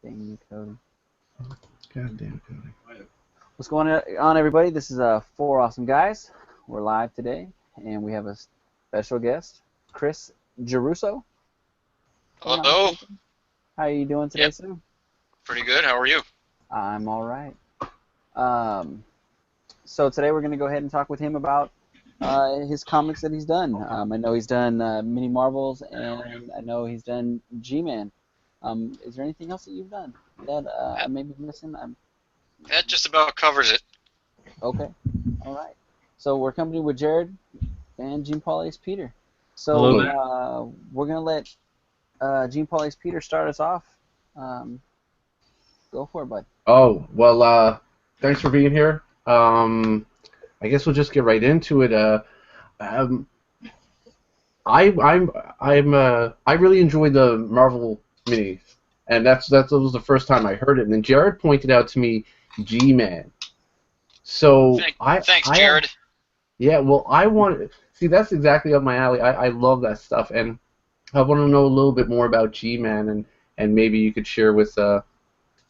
Dang you, Cody. God damn, Cody. What's going on, everybody? This is Four Awesome Guys. We're live today, and we have a special guest, Chris Giarrusso. Hello. How are you doing today, sir? Pretty good. How are you? I'm all right. So today we're going to go ahead and talk with him about his comics that he's done. I know he's done Mini Marvels, and I know he's done G-Man. Is there anything else that you've done that I may be missing? That just about covers it. Okay. All right. So we're accompanied with Jared and Gene Paul Ace Peter. So we're going to let Gene Paul Ace Peter start us off. Go for it, bud. Oh, well, thanks for being here. I guess we'll just get right into it. I really enjoyed the Marvel minis, and that was the first time I heard it. And then Jared pointed out to me G-Man. So thanks, Jared. Yeah, well, I want see that's exactly up my alley. I love that stuff, and I want to know a little bit more about G-Man, and maybe you could share with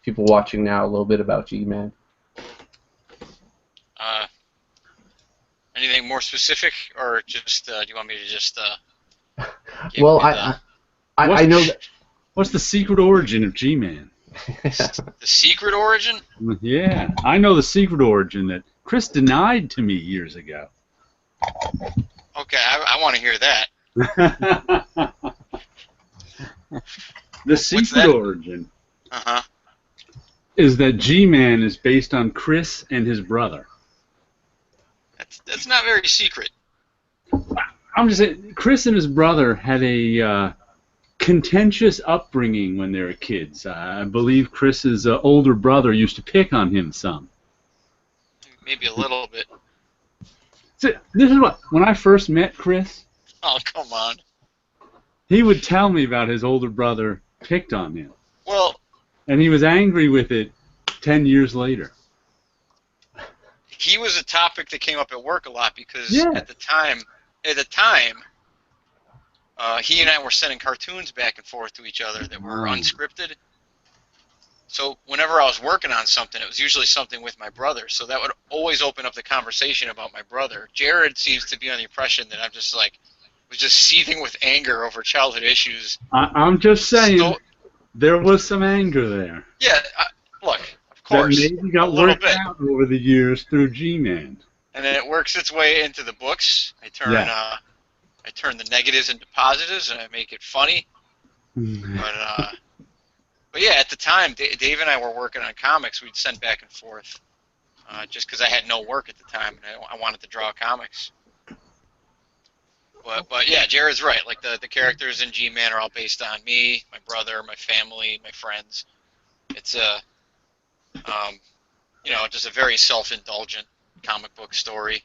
people watching now a little bit about G-Man. Anything more specific, or just do you want me to just? Well, I know that. What's the secret origin of G-Man? The secret origin? Yeah, I know the secret origin that Chris denied to me years ago. Okay, I want to hear that. The secret origin Uh-huh. is that G-Man is based on Chris and his brother. That's not very secret. I'm just saying, Chris and his brother had a contentious upbringing when they were kids. I believe Chris's older brother used to pick on him some. Maybe a little bit. So, this is what, when I first met Chris, Oh, come on. he would tell me about his older brother picked on him. Well, And he was angry with it 10 years later. he was a topic that came up at work a lot because Yeah. at the time, he and I were sending cartoons back and forth to each other that were unscripted. So whenever I was working on something, it was usually something with my brother. So that would always open up the conversation about my brother. Jared seems to be on the impression that I'm just like, was just seething with anger over childhood issues. I'm just saying, there was some anger there. Yeah, look, of course, that maybe got worked out over the years through G-Man. And then it works its way into the books. I turn the negatives into positives, and I make it funny. But yeah, at the time, Dave and I were working on comics. We'd send back and forth, just because I had no work at the time, and I wanted to draw comics. But yeah, Jared's right. Like the characters in G-Man are all based on me, my brother, my family, my friends. It's just a very self-indulgent comic book story.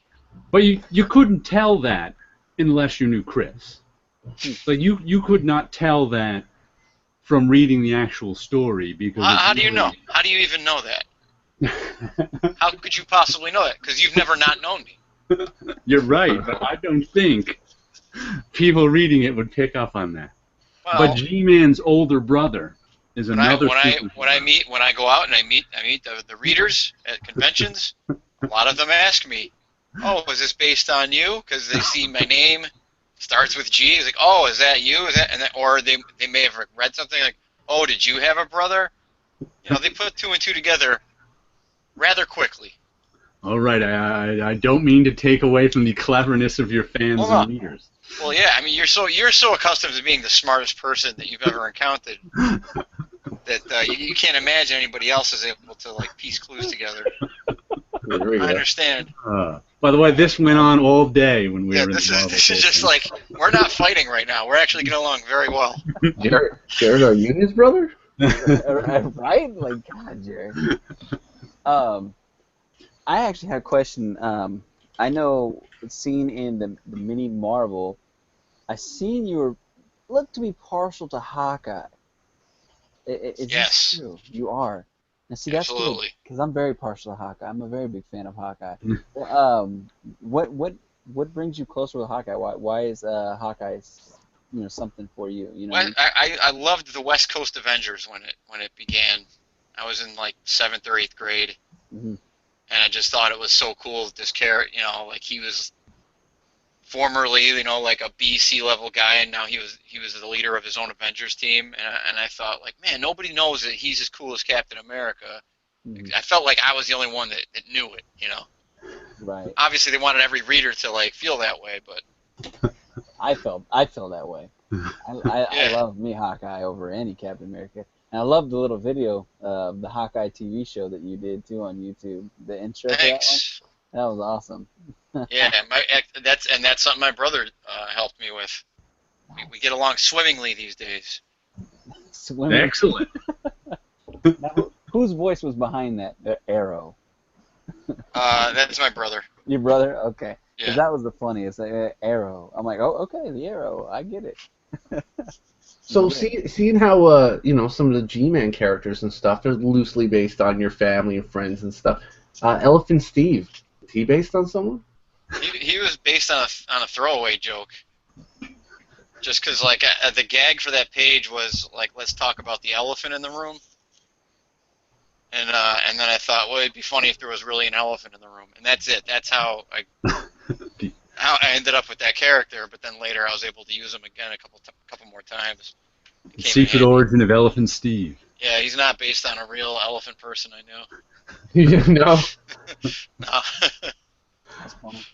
But you couldn't tell that unless you knew Chris. Like you could not tell that from reading the actual story because. How do you know? How do you even know that? How could you possibly know that? Because you've never not known me. You're right, but I don't think people reading it would pick up on that. Well, but G-Man's older brother is another. When I go out and I meet the readers at conventions, a lot of them ask me, "Oh, is this based on you?" Because they see my name starts with G. It's like, "Oh, is that you?" Or they may have read something like, "Oh, did you have a brother?" They put two and two together rather quickly. All right, I don't mean to take away from the cleverness of your fans and readers. Well, yeah, I mean you're so accustomed to being the smartest person that you've ever encountered that you can't imagine anybody else is able to like piece clues together. I understand. By the way, this went on all day when we were in the This is just like we're not fighting right now. We're actually getting along very well. Jared, are you his brother? Right? Like, God, Jared. I actually had a question. I know, seen in the Mini Marvel, I seen you look to be partial to Hawkeye. Is Yes. this true? You are. Now, see, that's Absolutely. good, because I'm very partial to Hawkeye. I'm a very big fan of Hawkeye. What brings you closer with Hawkeye? Why is Hawkeye something for you. You know. Well, I loved the West Coast Avengers when it began. I was in like 7th or 8th grade, Hmm. and I just thought it was so cool that this character, like he was formerly, like a B C level guy, and now he was the leader of his own Avengers team, and I thought like, man, nobody knows that he's as cool as Captain America. Hmm. I felt like I was the only one that knew it. Right. Obviously, they wanted every reader to like feel that way, but I felt that way. I yeah, love me Hawkeye over any Captain America. And I love the little video of the Hawkeye TV show that you did too on YouTube. The intro to that one. thanks. That was awesome. Yeah, that's something my brother helped me with. We get along swimmingly these days. Swimming. Excellent. Now, whose voice was behind that? The Arrow. That's my brother. Your brother? Okay. Because Yeah. that was the funniest. Arrow. I'm like, oh, okay, the Arrow. I get it. So Yeah. seeing how some of the G-Man characters and stuff are loosely based on your family and friends and stuff. Elephant Steve, is he based on someone? He was based on a throwaway joke. Just because like the gag for that page was like, let's talk about the elephant in the room. And then I thought, well, it'd be funny if there was really an elephant in the room, and that's it. That's how I ended up with that character. But then later, I was able to use him again a couple more times. It The came in secret handy. origin of Elephant Steve. Yeah, he's not based on a real elephant person I know. No. No. That's funny.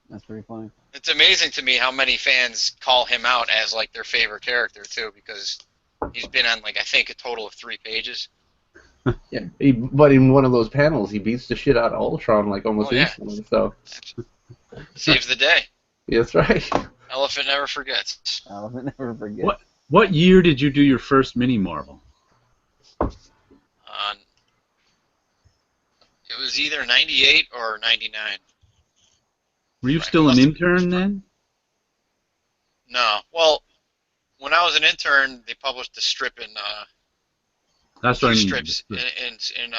That's pretty funny. It's amazing to me how many fans call him out as like their favorite character too, because he's been on like I think a total of 3 pages. Yeah, but in one of those panels, he beats the shit out of Ultron like almost Oh, yeah. instantly. So Saves the day. that's right. Elephant never forgets. I'll never forget. What year did you do your first mini Marvel? It was either 98 or 99. Were you Right, still an must have- intern then? No. Well, when I was an intern, they published a strip in That's what I mean. strips in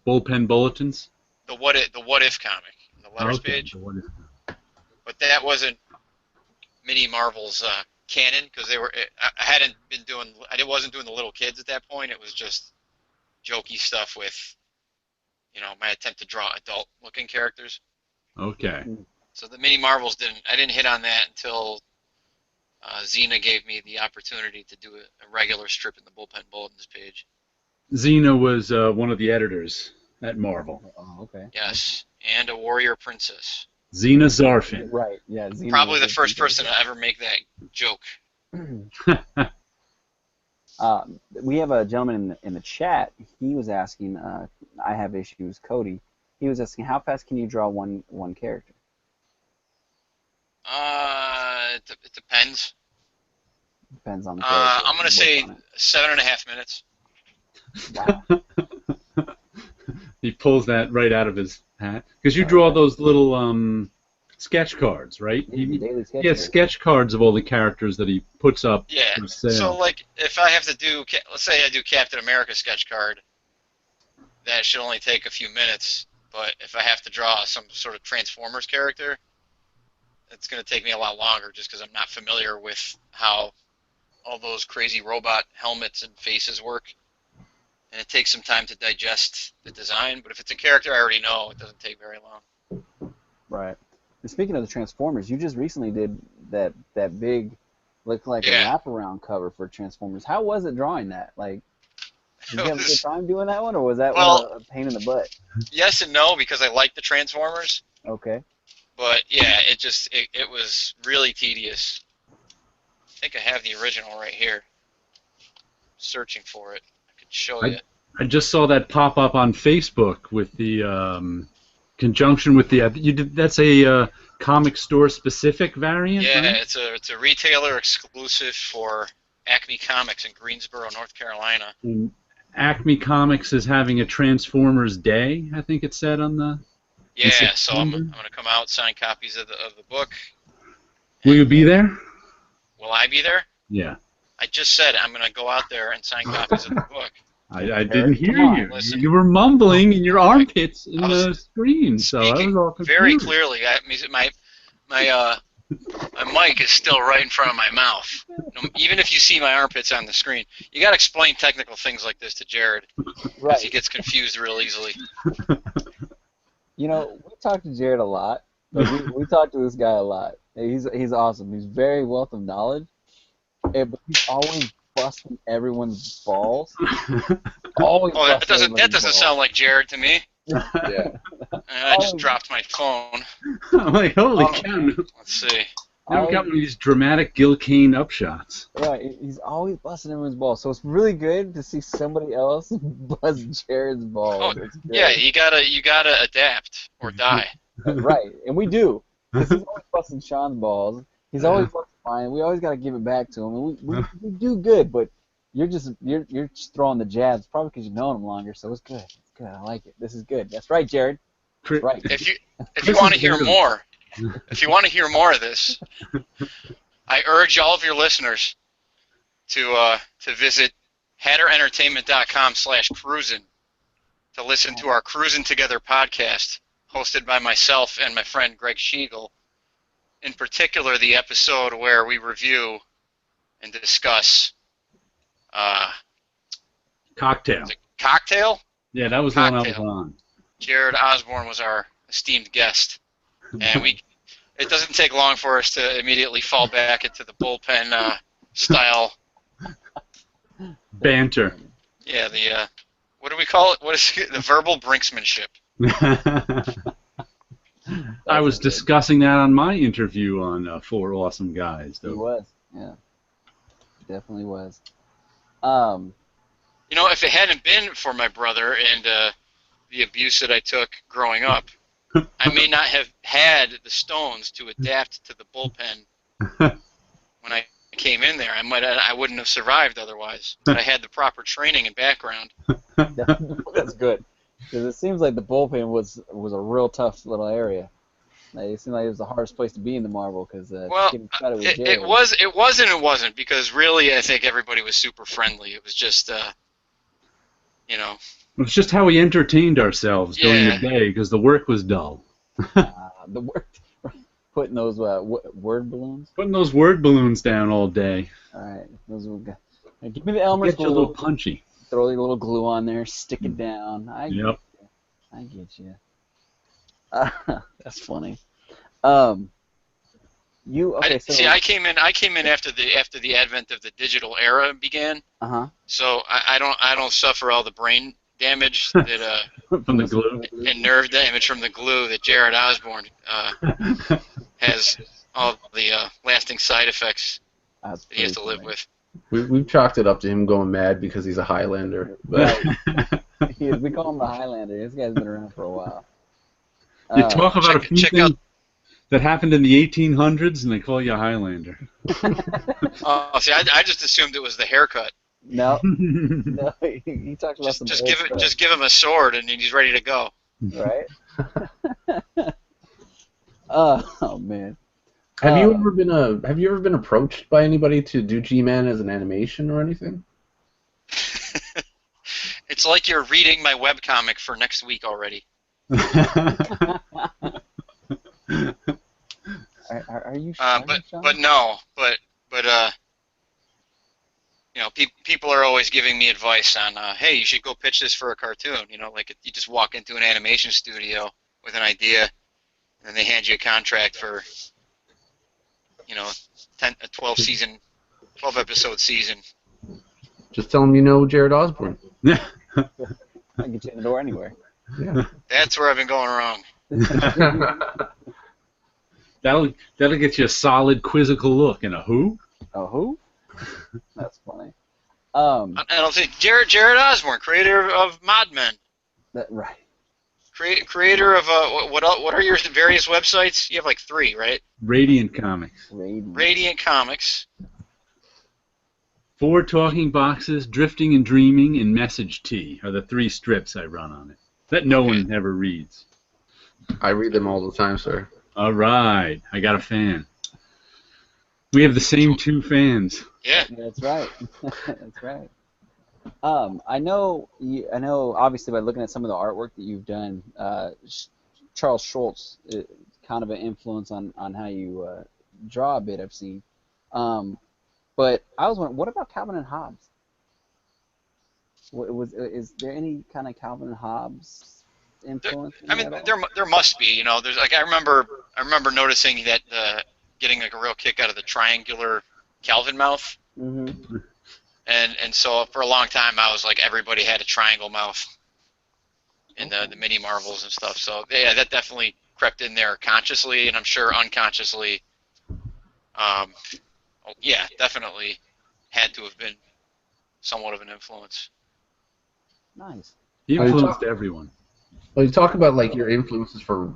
Bullpen bulletins. the What If comic, the letters Okay. page. So what is- But that wasn't Mini Marvel's canon because I wasn't doing the little kids at that point. It was just jokey stuff with my attempt to draw adult looking characters. Okay. So the Mini Marvels I didn't hit on that until Xena gave me the opportunity to do a regular strip in the Bullpen Bulletins page. Xena was one of the editors at Marvel. Oh, okay. Yes, and a warrior princess. Xena Zarfin. Right. Yeah. Xena Probably the was first person to ever make that joke. We have a gentleman in the chat. He was asking. I have issues. Cody. He was asking, how fast can you draw one character? It depends. Depends on the character. I'm gonna say 7.5 minutes. Wow. He pulls that right out of his hat. Because you draw those little sketch cards, right? Daily sketch He has cards. sketch cards of all the characters that he puts up Yeah. for sale. So like, if I have to do, let's say I do Captain America sketch card, that should only take a few minutes. But if I have to draw some sort of Transformers character, it's going to take me a lot longer just because I'm not familiar with how all those crazy robot helmets and faces work. And it takes some time to digest the design. But if it's a character I already know, it doesn't take very long. Right. And speaking of the Transformers, you just recently did that big, looked like Yeah. a wraparound cover for Transformers. How was it drawing that? Like, did you have a good was- time doing that one, or was that Well- one a pain in the butt? Yes and no, because I like the Transformers. Okay. But yeah, it was really tedious. I think I have the original right here. Searching for it. I could show you. I just saw that pop up on Facebook with the conjunction with the. That's a comic store specific variant. Yeah, right? it's a retailer exclusive for Acme Comics in Greensboro, North Carolina. And Acme Comics is having a Transformers Day. I think it said on the. Yeah, In so I'm September? going to come out, sign copies of the book. Will you be there? Will I be there? Yeah. I just said I'm going to go out there and sign copies of the book. I didn't hear come on, you. listen. You were mumbling in your armpits in I was the screen, so I was Speaking all confused. very clearly. My My mic is still right in front of my mouth. Even if you see my armpits on the screen, you got to explain technical things like this to Jared, because he Right. gets confused real easily. You know, we talk to Jared a lot. Like we talk to this guy a lot. He's awesome. He's very wealth of knowledge, but he's always busting everyone's balls. Always Oh, busting that everyone's doesn't balls. sound like Jared to me. Yeah. I just Always, dropped my phone. I'm like, holy Oh. cow! Let's see. Now we've got always, one of these dramatic Gil Kane upshots. right. He's always busting everyone's balls. So it's really good to see somebody else bust Jared's Oh, balls. It's good. yeah, you gotta adapt or die. Right, and we do. 'Cause he's always busting Sean's balls. He's always busting mine. We always got to give it back to him. And we do good, but you're just throwing the jabs, probably because you've known him longer. So it's good. It's good. I like it. This is good. That's right, Jared. That's right. If you This want to is hear very- more, if you want to hear more of this, I urge all of your listeners to visit HatterEntertainment.com/cruisin' to listen to our Cruisin' Together podcast, hosted by myself and my friend Greg Schiegel. In particular, the episode where we review and discuss Cocktail. is it Cocktail. Yeah, that was the one I was Cocktail. on. Jared Osborne was our esteemed guest, and it doesn't take long for us to immediately fall back into the bullpen style. Banter. Yeah, the what do we call it? What is it? The verbal brinksmanship? I was discussing that on my interview on Four Awesome Guys. He Though. was. Yeah, definitely was. You know, if it hadn't been for my brother and the abuse that I took growing up, I may not have had the stones to adapt to the bullpen when I came in there. I wouldn't have survived otherwise. But I had the proper training and background. That's good. Because it seems like the bullpen was a real tough little area. Like, it seemed like it was the hardest place to be in the Marvel because Well, getting credit with it Jared. was and it wasn't, because really I think everybody was super friendly. It was just, you know, It's just how we entertained ourselves during Yeah. the day because the work was dull. The word, putting those word balloons. Putting those word balloons down all day. All right, those will go. Give me the Elmer's Get you a little glue. punchy. Throw a little glue on there, stick it down. Yep. I get you. That's funny. You okay? So I came in after the advent of the digital era began. uh-huh. So I don't suffer all the brain damage that From the glue. and nerve damage from the glue that Jared Osborne has all the lasting side effects That's that he has to pretty live funny. with. We've chalked it up to him going mad because he's a Highlander. But We call him the Highlander. This guy's been around for a while. You talk about a few check things out- that happened in the 1800s and they call you a Highlander. Oh, see, I just assumed it was the haircut. No, no. He talked about some Just old give him a sword and he's ready to go. stuff, right? Oh man. have you ever been approached by anybody to do G-Man as an animation or anything? It's like you're reading my webcomic for next week already. Are you sure, Sean? But no, but you know, people are always giving me advice on, hey, you should go pitch this for a cartoon. You know, like you just walk into an animation studio with an idea, and they hand you a contract for, you know, a 12 episode season. Just tell him you know Jared Osborne. I can get you in the door anywhere. Yeah. That's where I've been going wrong. That'll get you a solid quizzical look. And a who? Oh, who? That's funny. And I'll say Jared Osborne, creator of Mod Men, Right. creator of what are your various websites? You have like 3, right? Radiant Comics. Radiant Comics. 4 talking boxes, Drifting and Dreaming, and Message Tea are the 3 strips I run on it that no one ever reads. I read them all the time, sir. All right, I got a fan. We have the same 2 fans. Yeah. That's right. That's right. I know. I know. Obviously, by looking at some of the artwork that you've done, Charles Schultz, kind of an influence on how you draw a bit. I've seen. But I was wondering, what about Calvin and Hobbes? Is there any kind of Calvin and Hobbes There, influence in I you mean, at all? there must be. You know, there's like I remember noticing that getting like a real kick out of the triangular Calvin mouth, Mm-hmm. and so for a long time I was like everybody had a triangle mouth in the mini marvels and stuff. So yeah, that definitely crept in there consciously, and I'm sure unconsciously. Um, yeah, definitely had to have been somewhat of an influence. Nice. He Are you influenced talk, everyone. well, you talk about like your influences for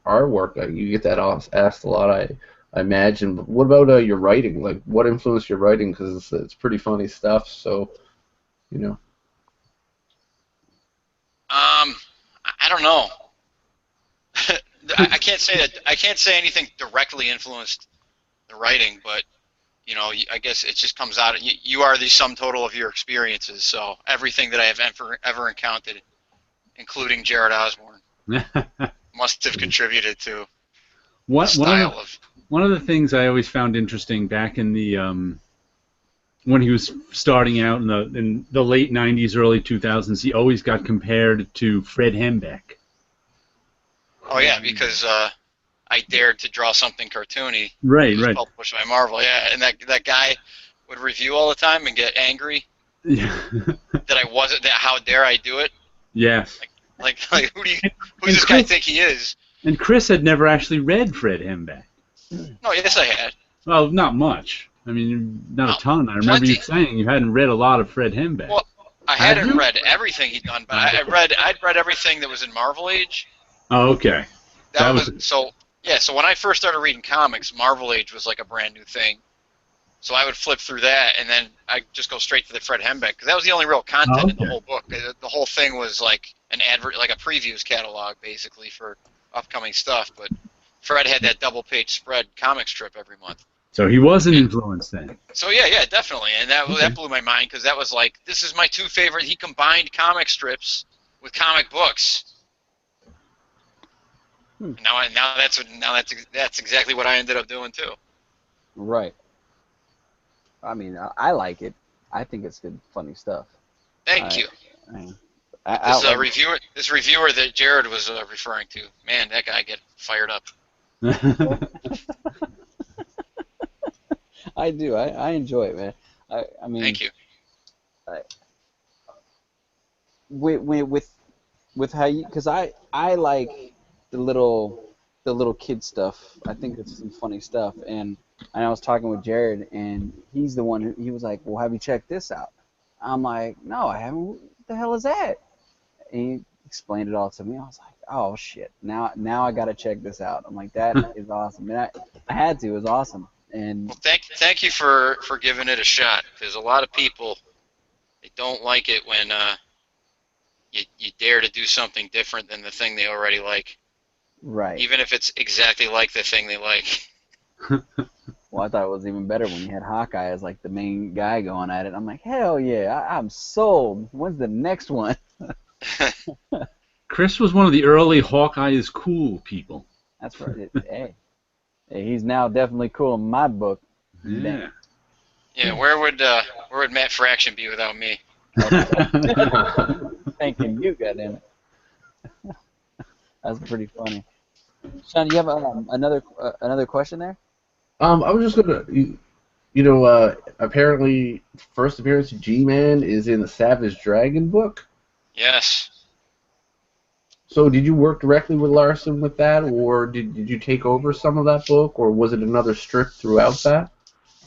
artwork. You get that asked a lot, I imagine. But what about your writing? Like, what influenced your writing? Because it's pretty funny stuff. So, you know. I don't know. I can't say that. I can't say anything directly influenced the writing, but you know, I guess it just comes out. You are the sum total of your experiences. So everything that I have ever encountered, including Jared Osborne, must have contributed to the One one of style the of. one of the things I always found interesting back in the when he was starting out in the late '90s, early 2000s, he always got compared to Fred Hembeck. Oh yeah, because I dared to draw something cartoony. Right, It was right. published by Marvel. Yeah, and that guy would review all the time and get angry Yeah. that I wasn't. That how dare I do it? Yes. Like who And does this guy Chris think he is? and Chris had never actually read Fred Hembeck. No, yes I had. Well, not much. I mean, not a No, ton. I remember you plenty. saying you hadn't read a lot of Fred Hembeck. Well, I Had hadn't you? read everything he'd done, but Oh, okay. I'd read everything that was in Marvel Age. Oh, okay. That That was was so yeah. So when I first started reading comics, Marvel Age was like a brand new thing. So I would flip through that, and then I'd just go straight to the Fred Hembeck because that was the only real content in the okay. whole book. The whole thing was like an advert, like a previews catalog, basically for upcoming stuff. But Fred had that double-page spread comic strip every month. So he was an And influence then. so yeah, definitely, and that Okay. blew my mind because that was like this is my two favorite. He combined comic strips with comic books. Hmm. And that's exactly what I ended up doing too. Right. I mean, I like it. I think it's good, funny stuff. Thank I, you. I This reviewer that Jared was referring to, man, that guy get fired up. I do. I enjoy it, man. I mean, Thank you. I, with how you, because I like the little kid stuff. I think it's some funny stuff, and I was talking with Jared, and he's the one he was like, well, have you checked this out? I'm like, no, I haven't. What the hell is that? And he explained it all to me. I was like, oh shit, now I gotta check this out. I'm like, that is awesome, and I had to. It was awesome, and Well, thank you for giving it a shot because a lot of people they don't like it when you dare to do something different than the thing they already like, right. even if it's exactly like the thing they like. Well, I thought it was even better when you had Hawkeye as like the main guy going at it. I'm like, hell yeah, I'm sold. When's the next one? Chris was one of the early Hawkeye is cool people. That's right. Hey, he's now definitely cool in my book. Yeah. Yeah, where would Matt Fraction be without me? Thanking you, goddammit. That's pretty funny. Sean, do you have another question there? I was just gonna, apparently first appearance of G-Man is in the Savage Dragon book. Yes. So did you work directly with Larson with that, or did you take over some of that book, or was it another strip throughout that?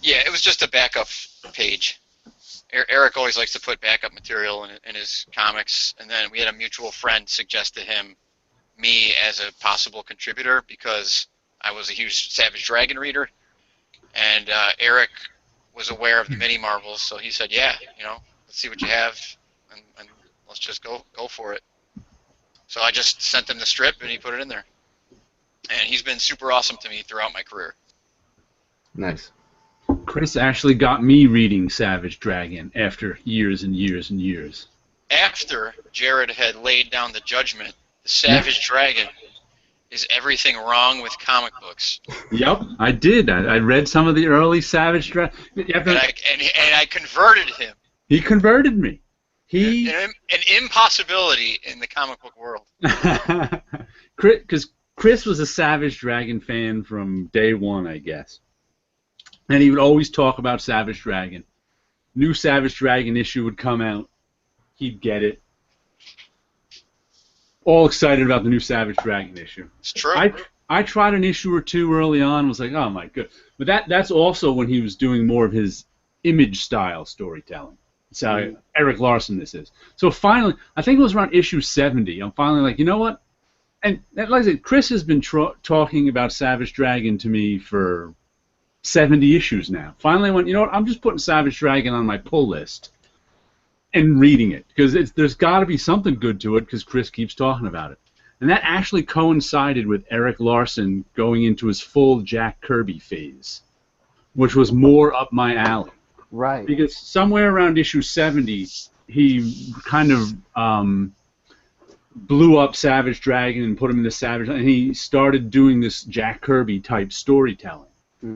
Yeah, it was just a backup page. Eric always likes to put backup material in his comics, and then we had a mutual friend suggest to him me as a possible contributor because I was a huge Savage Dragon reader, and Eric was aware of the mini Marvels, so he said, "Yeah, let's see what you have, and let's just go for it." So I just sent him the strip, and he put it in there, and he's been super awesome to me throughout my career. Nice. Chris actually got me reading Savage Dragon after years and years and years. After Jared had laid down the judgment, the Savage Dragon is everything wrong with comic books. Yep, I did. I read some of the early Savage Dragon. And I converted him. He converted me. An impossibility in the comic book world. Because Chris was a Savage Dragon fan from day one, I guess. And he would always talk about Savage Dragon. New Savage Dragon issue would come out. He'd get it. All excited about the new Savage Dragon issue. It's true. I tried an issue or two early on. Was like, oh my god. But that's also when he was doing more of his image style storytelling. That's how Eric Larson this is. So finally, I think it was around issue 70. I'm finally like, you know what? And like I said, Chris has been talking about Savage Dragon to me for 70 issues now. Finally, I went, you know what? I'm just putting Savage Dragon on my pull list and reading it, because there's got to be something good to it, because Chris keeps talking about it. And that actually coincided with Eric Larson going into his full Jack Kirby phase, which was more up my alley. Right. Because somewhere around issue 70, he kind of blew up Savage Dragon and put him into Savage, and he started doing this Jack Kirby type storytelling.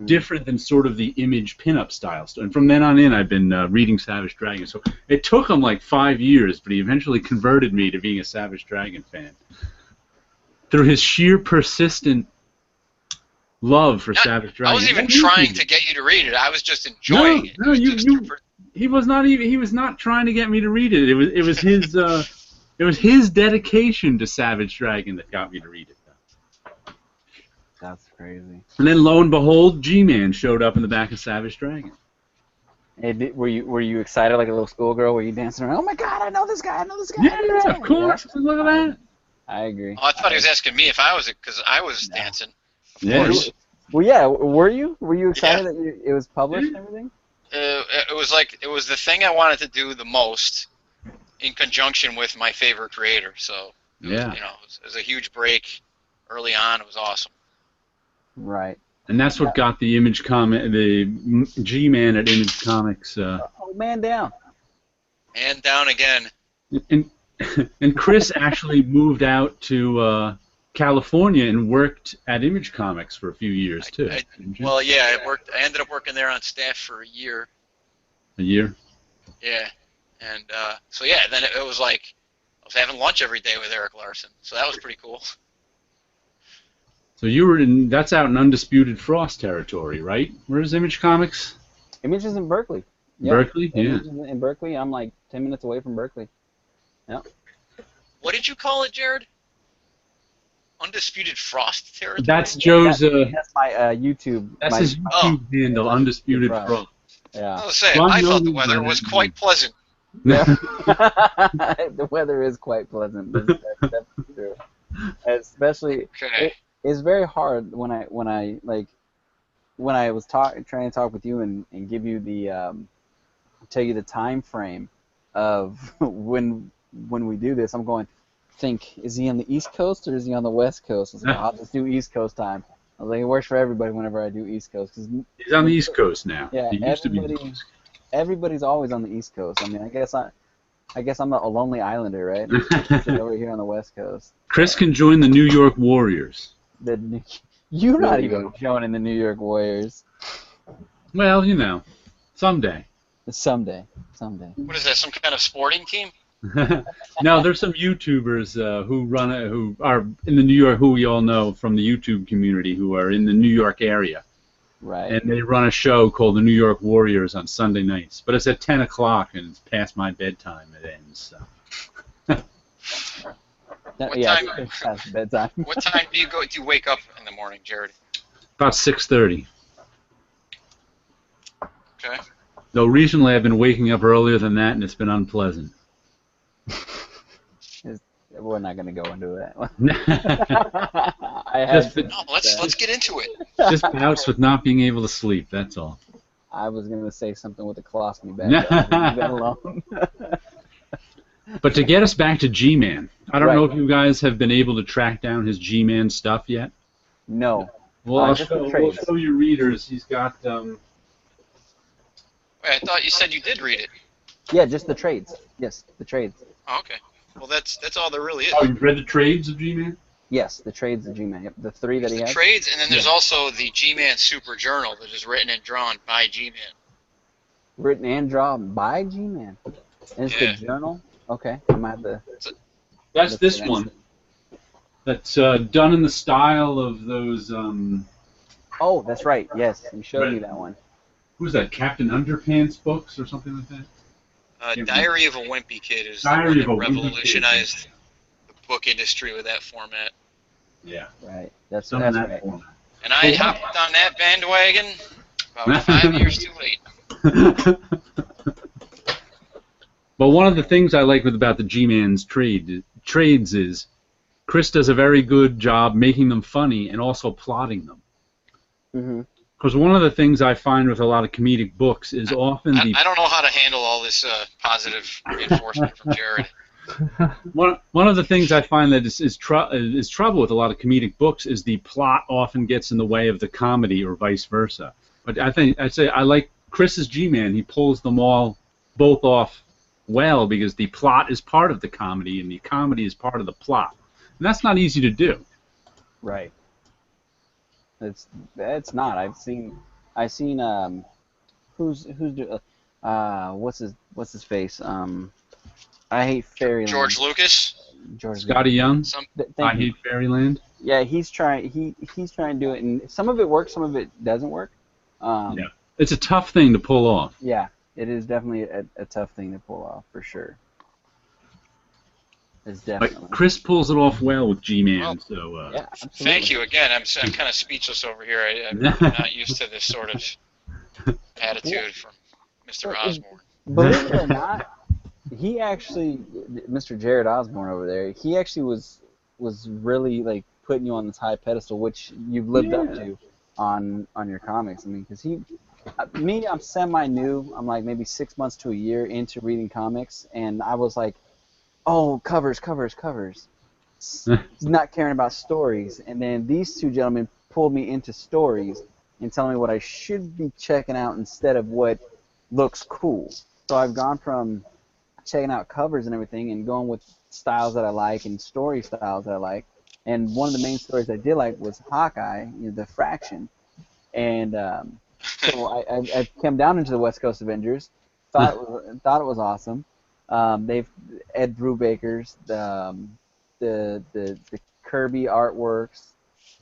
Different than sort of the image pinup style. And from then on in, I've been reading Savage Dragon. So it took him like 5 years, but he eventually converted me to being a Savage Dragon fan. Through his sheer persistent love for Savage Dragon. I wasn't even trying to get you to read it. I was just enjoying it. No, he was not even. He was not trying to get me to read it. It was his. It was his dedication to Savage Dragon that got me to read it. That's crazy. And then lo and behold, G-Man showed up in the back of Savage Dragon. Hey, were you excited like a little schoolgirl? Were you dancing around? Oh my God, I know this guy! I know this guy! Yeah, of course. Yeah. Look at that. I agree. Oh, I thought he was asking me if I was, because I was dancing. Yeah. Well, yeah. Were you? Were you excited that it was published and everything? It was the thing I wanted to do the most, in conjunction with my favorite creator. So yeah, it was a huge break early on. It was awesome. Right. And that's what got the Image comic, the G-Man at Image Comics. Oh, man down. Man down again. And Chris actually moved out to California and worked at Image Comics for a few years too. I ended up working there on staff for a year. A year? Yeah. And then it was like I was having lunch every day with Eric Larson. So that was pretty cool. So that's out in Undisputed Frost territory, right? Where is Image Comics? Image is in Berkeley. Yeah. Berkeley? Yeah. Image is in Berkeley. I'm like 10 minutes away from Berkeley. Yeah. What did you call it, Jared? Undisputed Frost territory? That's Joe's... that's my YouTube. That's his YouTube handle, Undisputed Frost. Yeah. I was saying, I thought the weather was quite pleasant. Yeah. The weather is quite pleasant. That's true. Especially... Okay. It's very hard when I was trying to talk with you and give you tell you the time frame of when we do this. I'm going, is he on the East Coast or is he on the West Coast? I was like, I'll just do East Coast time. I was like, it works for everybody whenever I do East Coast. He's on the East Coast now. Yeah, he used to be. Everybody's always on the East Coast. I mean, I guess I'm a lonely islander, right? Sitting over here on the West Coast. Chris can join the New York Warriors. You're not even joining the New York Warriors. Well, someday. Someday. What is that? Some kind of sporting team? No, there's some YouTubers who are in the New York, who we all know from the YouTube community, who are in the New York area. Right. And they run a show called the New York Warriors on Sunday nights, but it's at 10 o'clock and it's past my bedtime. It ends. So. Past bedtime. What time do you wake up in the morning, Jared? About 6:30. Okay. Though recently I've been waking up earlier than that, and it's been unpleasant. We're not going to go into that. Let's get into it. Just bouts with not being able to sleep, that's all. I was going to say something with the colostomy bag. Leave that alone. But to get us back to G-Man, I don't know if you guys have been able to track down his G-Man stuff yet. No. Well, we'll show you readers. He's got... Wait, I thought you said you did read it. Yeah, just the trades. Yes, the trades. Oh, okay. Well, that's all there really is. Oh, you've read the trades of G-Man? Yes, the trades of G-Man. Yep, the three that There's he the has. trades, and then there's Yeah. also the G-Man Super Journal that is written and drawn by G-Man. Written and drawn by G-Man. And it's the Yeah. journal. Okay, I'm gonna have to That's look this for that. one. That's done in the style of those. Oh, that's right. Yes, you showed me Right. that one. Who's that? Captain Underpants books or something like that? Diary of a Wimpy Kid is Diary the of one a that Wimpy Kid. revolutionized the book industry with that format. Yeah. Right. That's Some in that's that right. format. And I Well, hopped on that bandwagon about 5 years too late. But one of the things I like about the G-Man's trades is Chris does a very good job making them funny and also plotting them. Mm-hmm. Because one of the things I find with a lot of comedic books is often I don't know how to handle all this positive reinforcement from Jared. one of the things I find that is trouble with a lot of comedic books is the plot often gets in the way of the comedy or vice versa. But I'd say I like Chris's G-Man. He pulls them all both off well because the plot is part of the comedy and the comedy is part of the plot. And that's not easy to do. Right. It's not. I've seen who's what's his face? I hate Fairyland. George Lucas. George Scotty Young, Thank I you. Hate Fairyland. Yeah, he's trying to do it, and some of it works, some of it doesn't work. Yeah. It's a tough thing to pull off. Yeah, it is definitely a tough thing to pull off for sure. It's definitely. But Chris pulls it off well with G-Man. Well, So Yeah, absolutely. Thank you again. I'm kind of speechless over here. I'm not used to this sort of attitude from Mr. Osborne. Believe it or not, he actually, Mr. Jared Osborne over there, he actually was really like putting you on this high pedestal, which you've lived up to on your comics. I mean, because I'm semi-new. I'm like maybe 6 months to a year into reading comics, and I was like, oh, covers. Not caring about stories. And then these two gentlemen pulled me into stories and telling me what I should be checking out instead of what looks cool. So I've gone from checking out covers and everything and going with styles that I like and story styles that I like. And one of the main stories I did like was Hawkeye, the Fraction. And so I came down into the West Coast Avengers, thought it was awesome. They've Ed Brubaker's the Kirby artworks,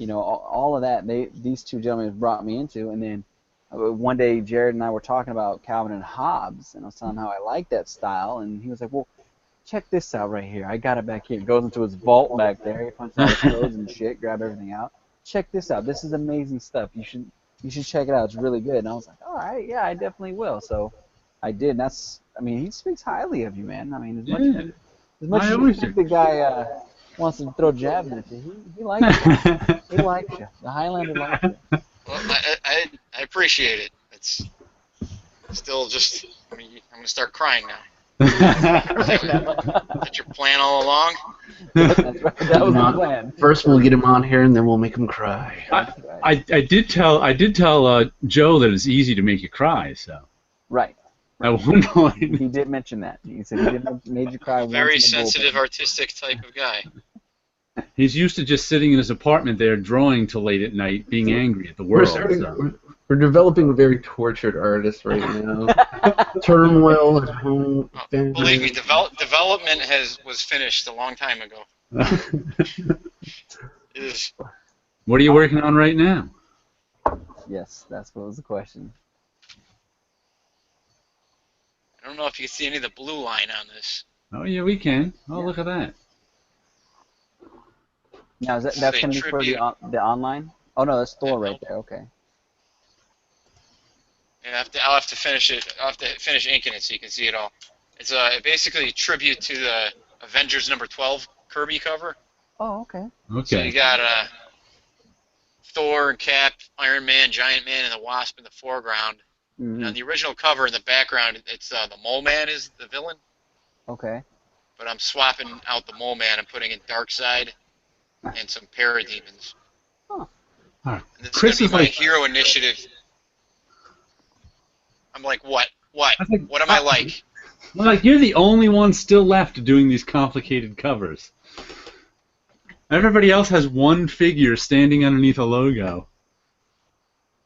all of that. These two gentlemen brought me into, and then one day Jared and I were talking about Calvin and Hobbes, and I was telling him how I like that style, and he was like, "Well, check this out right here. I got it back here." He goes into his vault back there. He punches all his codes and shit, grab everything out. Check this out. This is amazing stuff. You should check it out. It's really good. And I was like, all right, yeah, I definitely will. So I did. And he speaks highly of you, man. I mean, as much as you think the guy wants to throw jabs at you, he likes you. He likes you. The Highlander likes you. Well, I appreciate it. It's still just, I'm going to start crying now. Is that your plan all along? That's right. That was the plan. First, we'll get him on here, and then we'll make him cry. I did tell Joe that it's easy to make you cry. So Right. at one point, He did mention that. He said he made you cry. Very once in the sensitive, bullpen. artistic type of guy. he's used to just sitting in his apartment there, drawing till late at night, being angry at the world. So. We're developing a very tortured artist right now. Turmoil at home. Believe me, development was finished a long time ago. It is. What are you working on right now? Yes, that's what was the question. I don't know if you can see any of the blue line on this. Oh yeah, we can. Oh, Yeah. look at that. Now that's Say going to be for tribute. the online. Oh no, that's Thor right there. Okay. And I'll have to finish it. I'll have to finish inking it so you can see it all. It's basically a tribute to the Avengers number 12 Kirby cover. Oh, okay. So you Okay. got Thor and Cap, Iron Man, Giant Man, and the Wasp in the foreground. Mm-hmm. And on the original cover in the background, it's the Mole Man is the villain. Okay. But I'm swapping out the Mole Man and putting in Darkseid and some Parademons. Huh. And this Chris is going is to be my like- hero initiative. I'm like, what? What? I think- What am I like? Well, like you're the only one still left doing these complicated covers. Everybody else has one figure standing underneath a logo.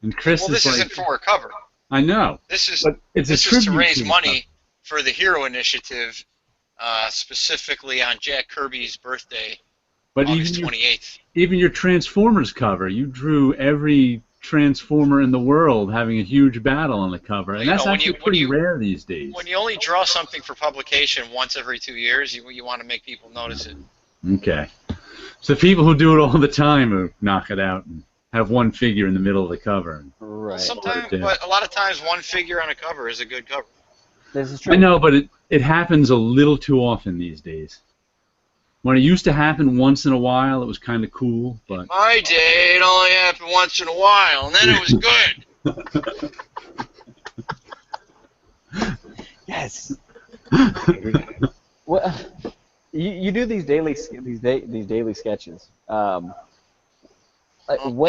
And Chris Well, is this like, isn't for a cover. I know. This is But it's a this is to tribute raise to the money for the Hero Initiative, specifically on Jack Kirby's birthday, But August 28th. even your Transformers cover, you drew every Transformer in the world having a huge battle on the cover, and You that's know, actually pretty rare these days. When you only draw something for publication once every 2 years, you want to make people notice it. Okay. So people who do it all the time who knock it out and have one figure in the middle of the cover. Right. Sometimes, but a lot of times, one figure on a cover is a good cover. This is true. I know, but it happens a little too often these days. When it used to happen once in a while, it was kind of cool, but... My day, it only happened once in a while, and then it was good. Yes. Well, you do these daily sketches. I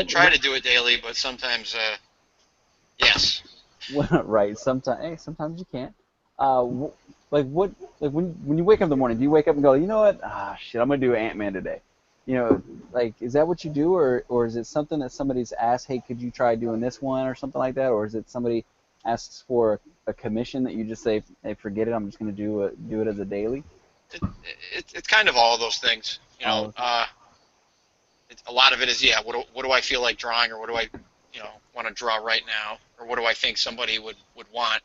try to do it daily, but sometimes, yes. Right. Sometimes you can't. When you wake up in the morning, do you wake up and go, you know what? Ah, shit, I'm gonna do Ant-Man today. You know, like, is that what you do, or is it something that somebody's asked, hey, could you try doing this one or something like that, or is it somebody asks for a commission that you just say, hey, forget it, I'm just gonna do it as a daily? It's kind of all of those things. You know, a lot of it is, yeah, what do I feel like drawing, or what do I, want to draw right now, or what do I think somebody would want.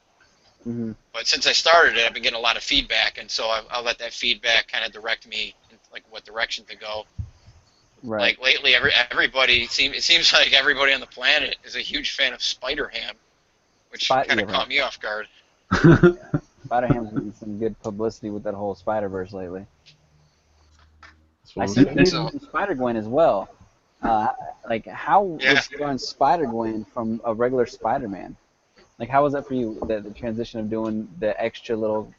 Mm-hmm. But since I started it, I've been getting a lot of feedback, and so I'll let that feedback kind of direct me in, like, what direction to go. Right. Like lately, it seems like everybody on the planet is a huge fan of Spider-Ham, which kind of caught me off guard. Spider-Ham's getting some good publicity with that whole Spider-Verse lately. I see you using Spider-Gwen as well. Like, how was drawing Spider-Gwen from a regular Spider-Man? Like, how was that for you, the transition of doing the extra little,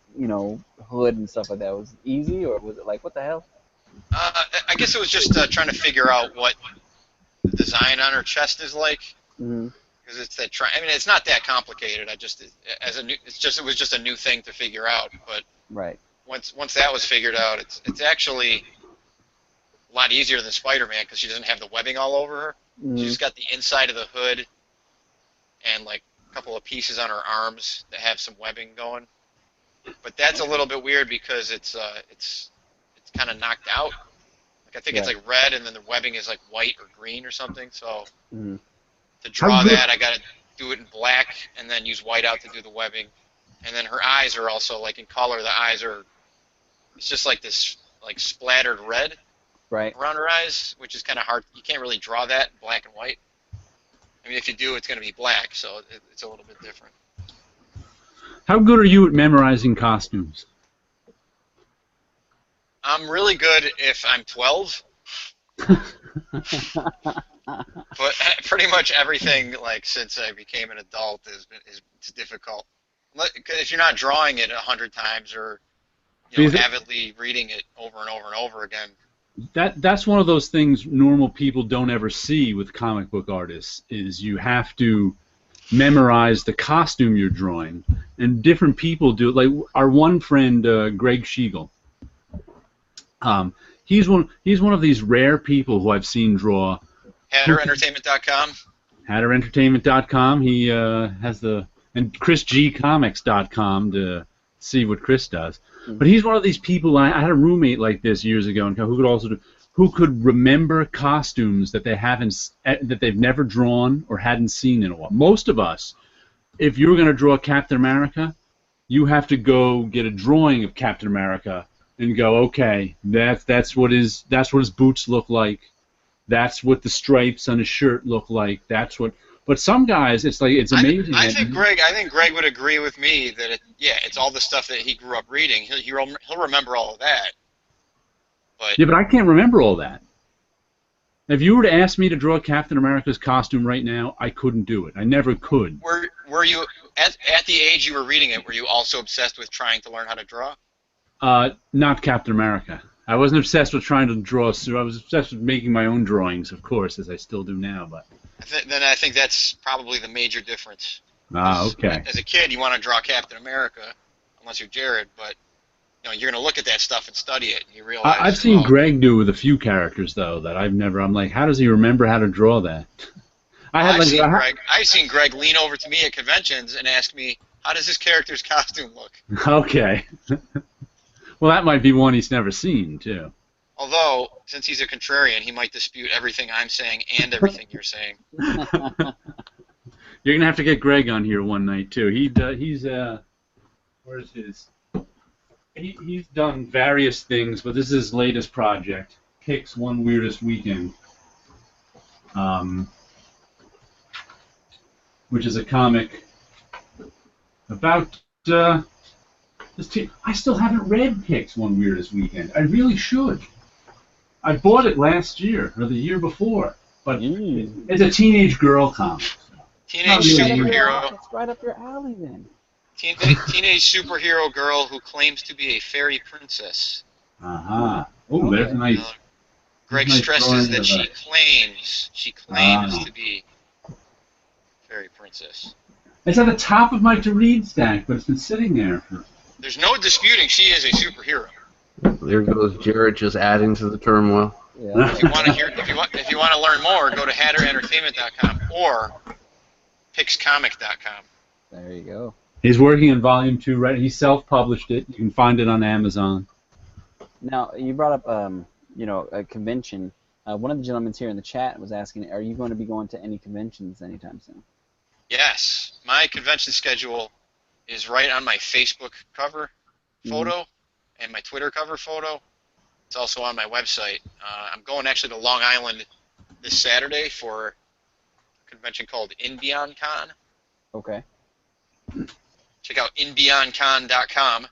hood and stuff like that? Was it easy, or was it like, what the hell? I guess it was just trying to figure out what the design on her chest is like. Mm-hmm. Because it's that. I mean, it's not that complicated. It was just a new thing to figure out. But right. Once that was figured out, it's actually a lot easier than Spider-Man because she doesn't have the webbing all over her. Mm-hmm. She's got the inside of the hood and like a couple of pieces on her arms that have some webbing going. But that's a little bit weird because it's kind of knocked out. Like, I think it's like red, and then the webbing is like white or green or something. So to draw that, I got to do it in black and then use whiteout to do the webbing. And then her eyes are also, like, in color. The eyes are, it's just like this, like, splattered red around her eyes, which is kind of hard. You can't really draw that in black and white. I mean, if you do, it's going to be black, so it's a little bit different. How good are you at memorizing costumes? I'm really good if I'm 12. But pretty much everything, like, since I became an adult is difficult. If you're not drawing it 100 times or avidly reading it over and over and over again. That's one of those things normal people don't ever see with comic book artists, is you have to memorize the costume you're drawing, and different people do it. Like our one friend, Greg Schiegel. He's one of these rare people who I've seen draw. HatterEntertainment.com. HatterEntertainment.com. He has and ChrisGComics.com to see what Chris does. Mm-hmm. But he's one of these people. I had a roommate like this years ago, and who could remember costumes that they've never drawn or hadn't seen in a while. Most of us, if you were going to draw Captain America, you have to go get a drawing of Captain America and go, okay, that's what his boots look like. That's what the stripes on his shirt look like. But some guys, it's amazing. I think Greg would agree with me that it's all the stuff that he grew up reading. He'll remember all of that. But I can't remember all that. If you were to ask me to draw Captain America's costume right now, I couldn't do it. I never could. Were you at the age you were reading it? Were you also obsessed with trying to learn how to draw? Not Captain America. I wasn't obsessed with trying to draw. So I was obsessed with making my own drawings, of course, as I still do now. But then I think that's probably the major difference. Okay. As a kid, you want to draw Captain America, unless you're Jared. But you're going to look at that stuff and study it, and you realize. I've seen oh, Greg do with a few characters though that I've never. I'm like, how does he remember how to draw that? I've seen Greg lean over to me at conventions and ask me, how does this character's costume look? Okay. Well, that might be one he's never seen too. Although, since he's a contrarian, he might dispute everything I'm saying and everything you're saying. You're gonna have to get Greg on here one night too. Where's his? He's done various things, but this is his latest project. Pick's One Weirdest Weekend, which is a comic about this team. I still haven't read Pick's One Weirdest Weekend. I really should. I bought it last year or the year before, but it's a teenage girl comic. Teenage superhero. It's right up your alley then. Teenage superhero girl who claims to be a fairy princess. Oh, there's a nice. Greg stresses that she claims to be fairy princess. It's at the top of my to-read stack, but it's been sitting there for. There's no disputing she is a superhero. There goes Jared just adding to the turmoil. Yeah. If you want to learn more, go to HatterEntertainment.com or PixComic.com. There you go. He's working on Volume 2, right? He self-published it. You can find it on Amazon. Now, you brought up, a convention. One of the gentlemen here in the chat was asking, are you going to be going to any conventions anytime soon? Yes. My convention schedule is right on my Facebook cover photo and my Twitter cover photo. It's also on my website. I'm going actually to Long Island this Saturday for a convention called InBeyondCon. Okay. Check out InBeyondCon.com.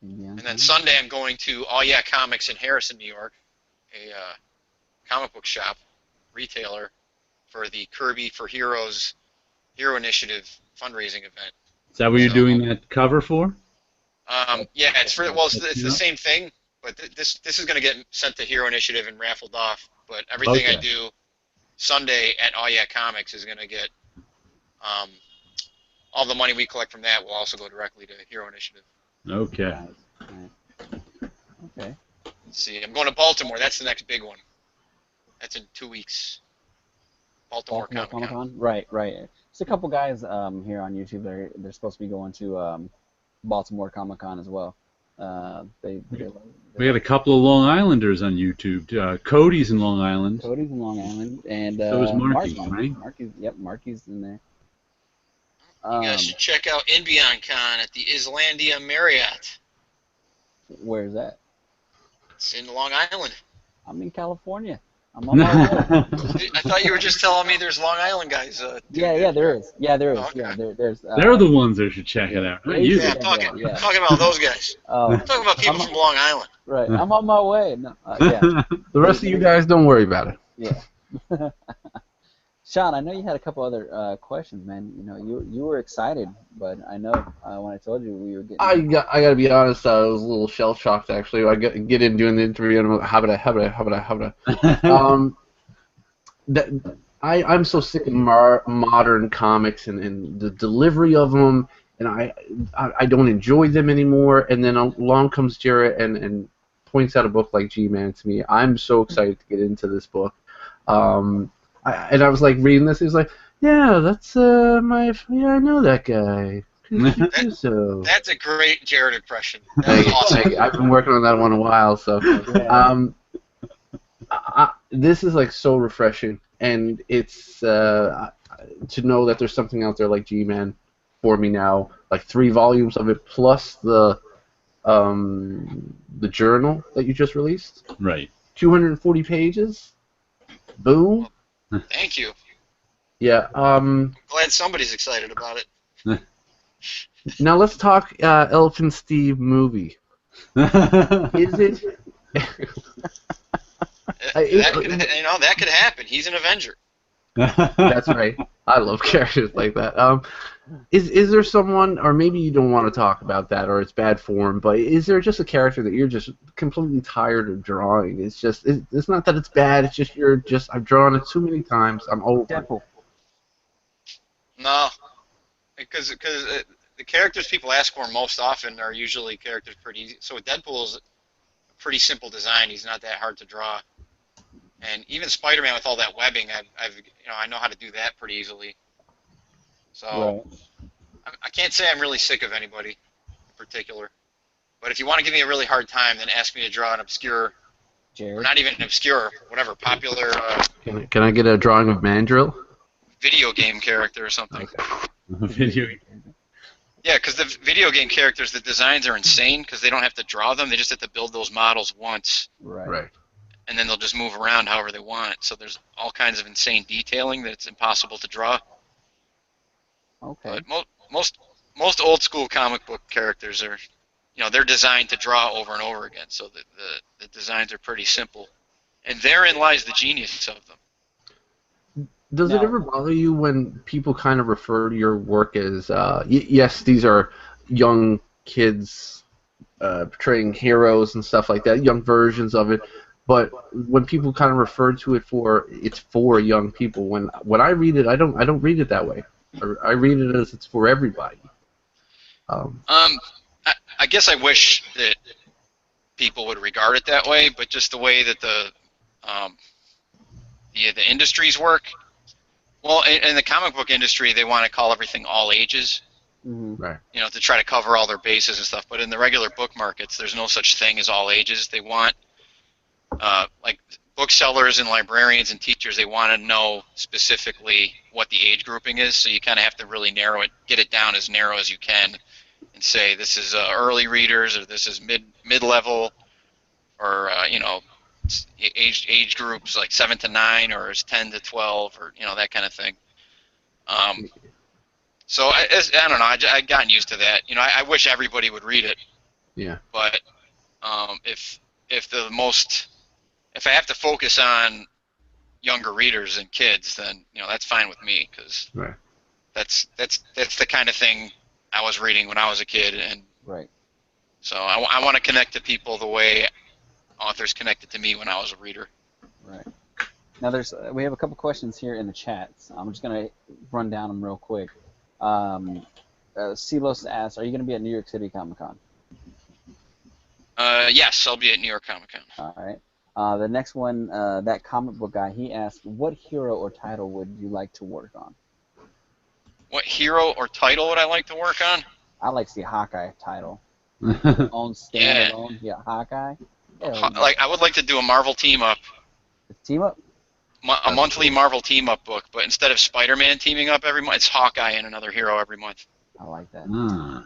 And then Sunday I'm going to All Yeah Comics in Harrison, New York, a comic book shop, retailer, for the Kirby for Heroes Hero Initiative fundraising event. Is that what you're doing that cover for? Yeah, it's the same thing, but this is going to get sent to Hero Initiative and raffled off. But everything I do Sunday at All Yeah Comics is going to get all the money we collect from that will also go directly to Hero Initiative. Okay. Okay. Let's see, I'm going to Baltimore. That's the next big one. That's in 2 weeks. Baltimore Comic-Con. Right. There's a couple guys here on YouTube that they're supposed to be going to Baltimore Comic-Con as well. We got a couple of Long Islanders on YouTube. Cody's in Long Island. And so is Marky, right? Marky's in there. You guys should check out InBeyondCon at the Islandia Marriott. Where's that? It's in Long Island. I'm in California. I'm on my way. I thought you were just telling me there's Long Island guys. Yeah, there is. Oh, okay. Yeah, there's. They're the ones that should check it out. Not you. I'm talking about those guys. I'm talking about people from Long Island. Right. I'm on my way. No, yeah. The rest of you guys, don't worry about it. Yeah. Sean, I know you had a couple other questions, man. You were excited, but I know when I told you we were getting. I gotta be honest. I was a little shell shocked actually. I get in doing the interview and I'm like, how I'm so sick of modern comics and the delivery of them, and I don't enjoy them anymore. And then along comes Jarrett and points out a book like G-Man to me. I'm so excited to get into this book. I was like reading this. He was like, "Yeah, that's I know that guy." Giarrusso. That's a great Jared impression. That's awesome. I've been working on that one a while, so this is like so refreshing, and it's to know that there's something out there like G-Man for me now, like 3 volumes of it plus the journal that you just released. Right. 240 pages. Boom. Thank you. Yeah. Glad somebody's excited about it. Now let's talk Elephant Steve movie. Is it? That could happen. He's an Avenger. That's right. I love characters like that. Is there someone, or maybe you don't want to talk about that, or it's bad form, but is there just a character that you're just completely tired of drawing? It's just, it's not that it's bad, it's just, I've drawn it too many times, I'm over. Deadpool. No, because the characters people ask for most often are usually characters pretty easy. So Deadpool is a pretty simple design. He's not that hard to draw. And even Spider-Man with all that webbing, I know how to do that pretty easily. So Right. I can't say I'm really sick of anybody in particular. But if you want to give me a really hard time, then ask me to draw an obscure, or Jared. not even an obscure, whatever, popular Can I get a drawing of Mandrill? video game character or something. Video. Yeah, because the video game characters, the designs are insane because they don't have to draw them. They just have to build those models once, Right. and then they'll just move around however they want. So there's all kinds of insane detailing that it's impossible to draw. Okay. But most old school comic book characters are, they're designed to draw over and over again. So the designs are pretty simple, and therein lies the genius of them. Does it ever bother you when people kind of refer to your work as, yes, these are young kids portraying heroes and stuff like that, young versions of it, but when people kind of refer to it it's for young people. When I read it, I don't read it that way. I read it as it's for everybody. I guess I wish that people would regard it that way, but just the way that the industries work. Well, in the comic book industry, they want to call everything all ages, Mm-hmm. Right. to try to cover all their bases and stuff. But in the regular book markets, there's no such thing as all ages. They want, like booksellers and librarians and teachers, they want to know specifically what the age grouping is. So you kind of have to really get it down as narrow as you can, and say this is early readers, or this is mid-level, or age groups like 7 to 9, or is 10 to 12, or that kind of thing. So I don't know. I've gotten used to that. I wish everybody would read it. Yeah. But if I have to focus on younger readers and kids, then that's fine with me, because Right. that's the kind of thing I was reading when I was a kid, and Right. so I want to connect to people the way authors connected to me when I was a reader. Right. Now we have a couple questions here in the chats. I'm just gonna run down them real quick. Silos asks, "Are you gonna be at New York City Comic Con?" Yes, I'll be at New York Comic Con. All right. The next one, that comic book guy, he asked, "What hero or title would you like to work on?" What hero or title would I like to work on? I like to see Hawkeye title. Right. On standalone, yeah, Hawkeye. Yeah, Like I would like to do a Marvel team up, team up. a monthly Marvel team up book, but instead of Spider-Man teaming up every month, it's Hawkeye and another hero every month. I like that. Ah.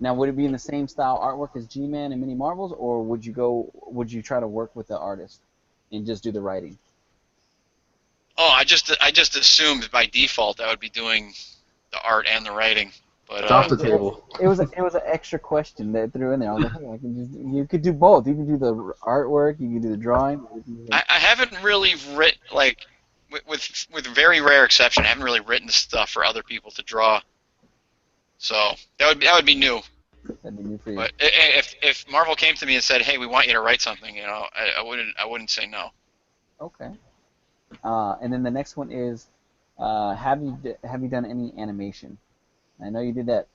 Now, would it be in the same style artwork as G-Man and Mini Marvels, or would you try to work with the artist and just do the writing? Oh, I just assumed by default I would be doing the art and the writing, but It's off the table. It was an extra question that I threw in there. I was like, hey, you could do both. You can do the artwork, you can do the drawing. I haven't really written, like, with very rare exception, I haven't really written stuff for other people to draw. So that would be new. That'd be new for you. But if Marvel came to me and said, "Hey, we want you to write something," I wouldn't say no. Okay. And then the next one is, have you done any animation? I know you did that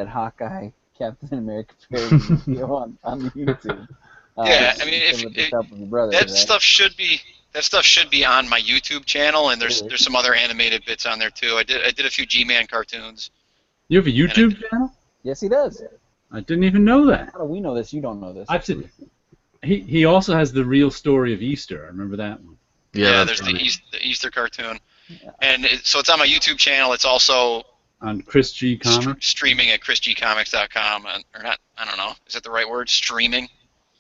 Hawkeye Captain America parody video on YouTube. Yeah, I mean, with the help of your brother, that right? stuff should be on my YouTube channel, and there's some other animated bits on there too. I did a few G-Man cartoons. You have a YouTube channel? Yes, he does. I didn't even know that. How do we know this? You don't know this. I've seen. He also has the real story of Easter. I remember that one. Yeah, that's there's funny. the Easter cartoon, Yeah. and so it's on my YouTube channel. It's also On Chris G Comics. streaming at chrisgcomics.com, or not? I don't know. Is that the right word? Streaming.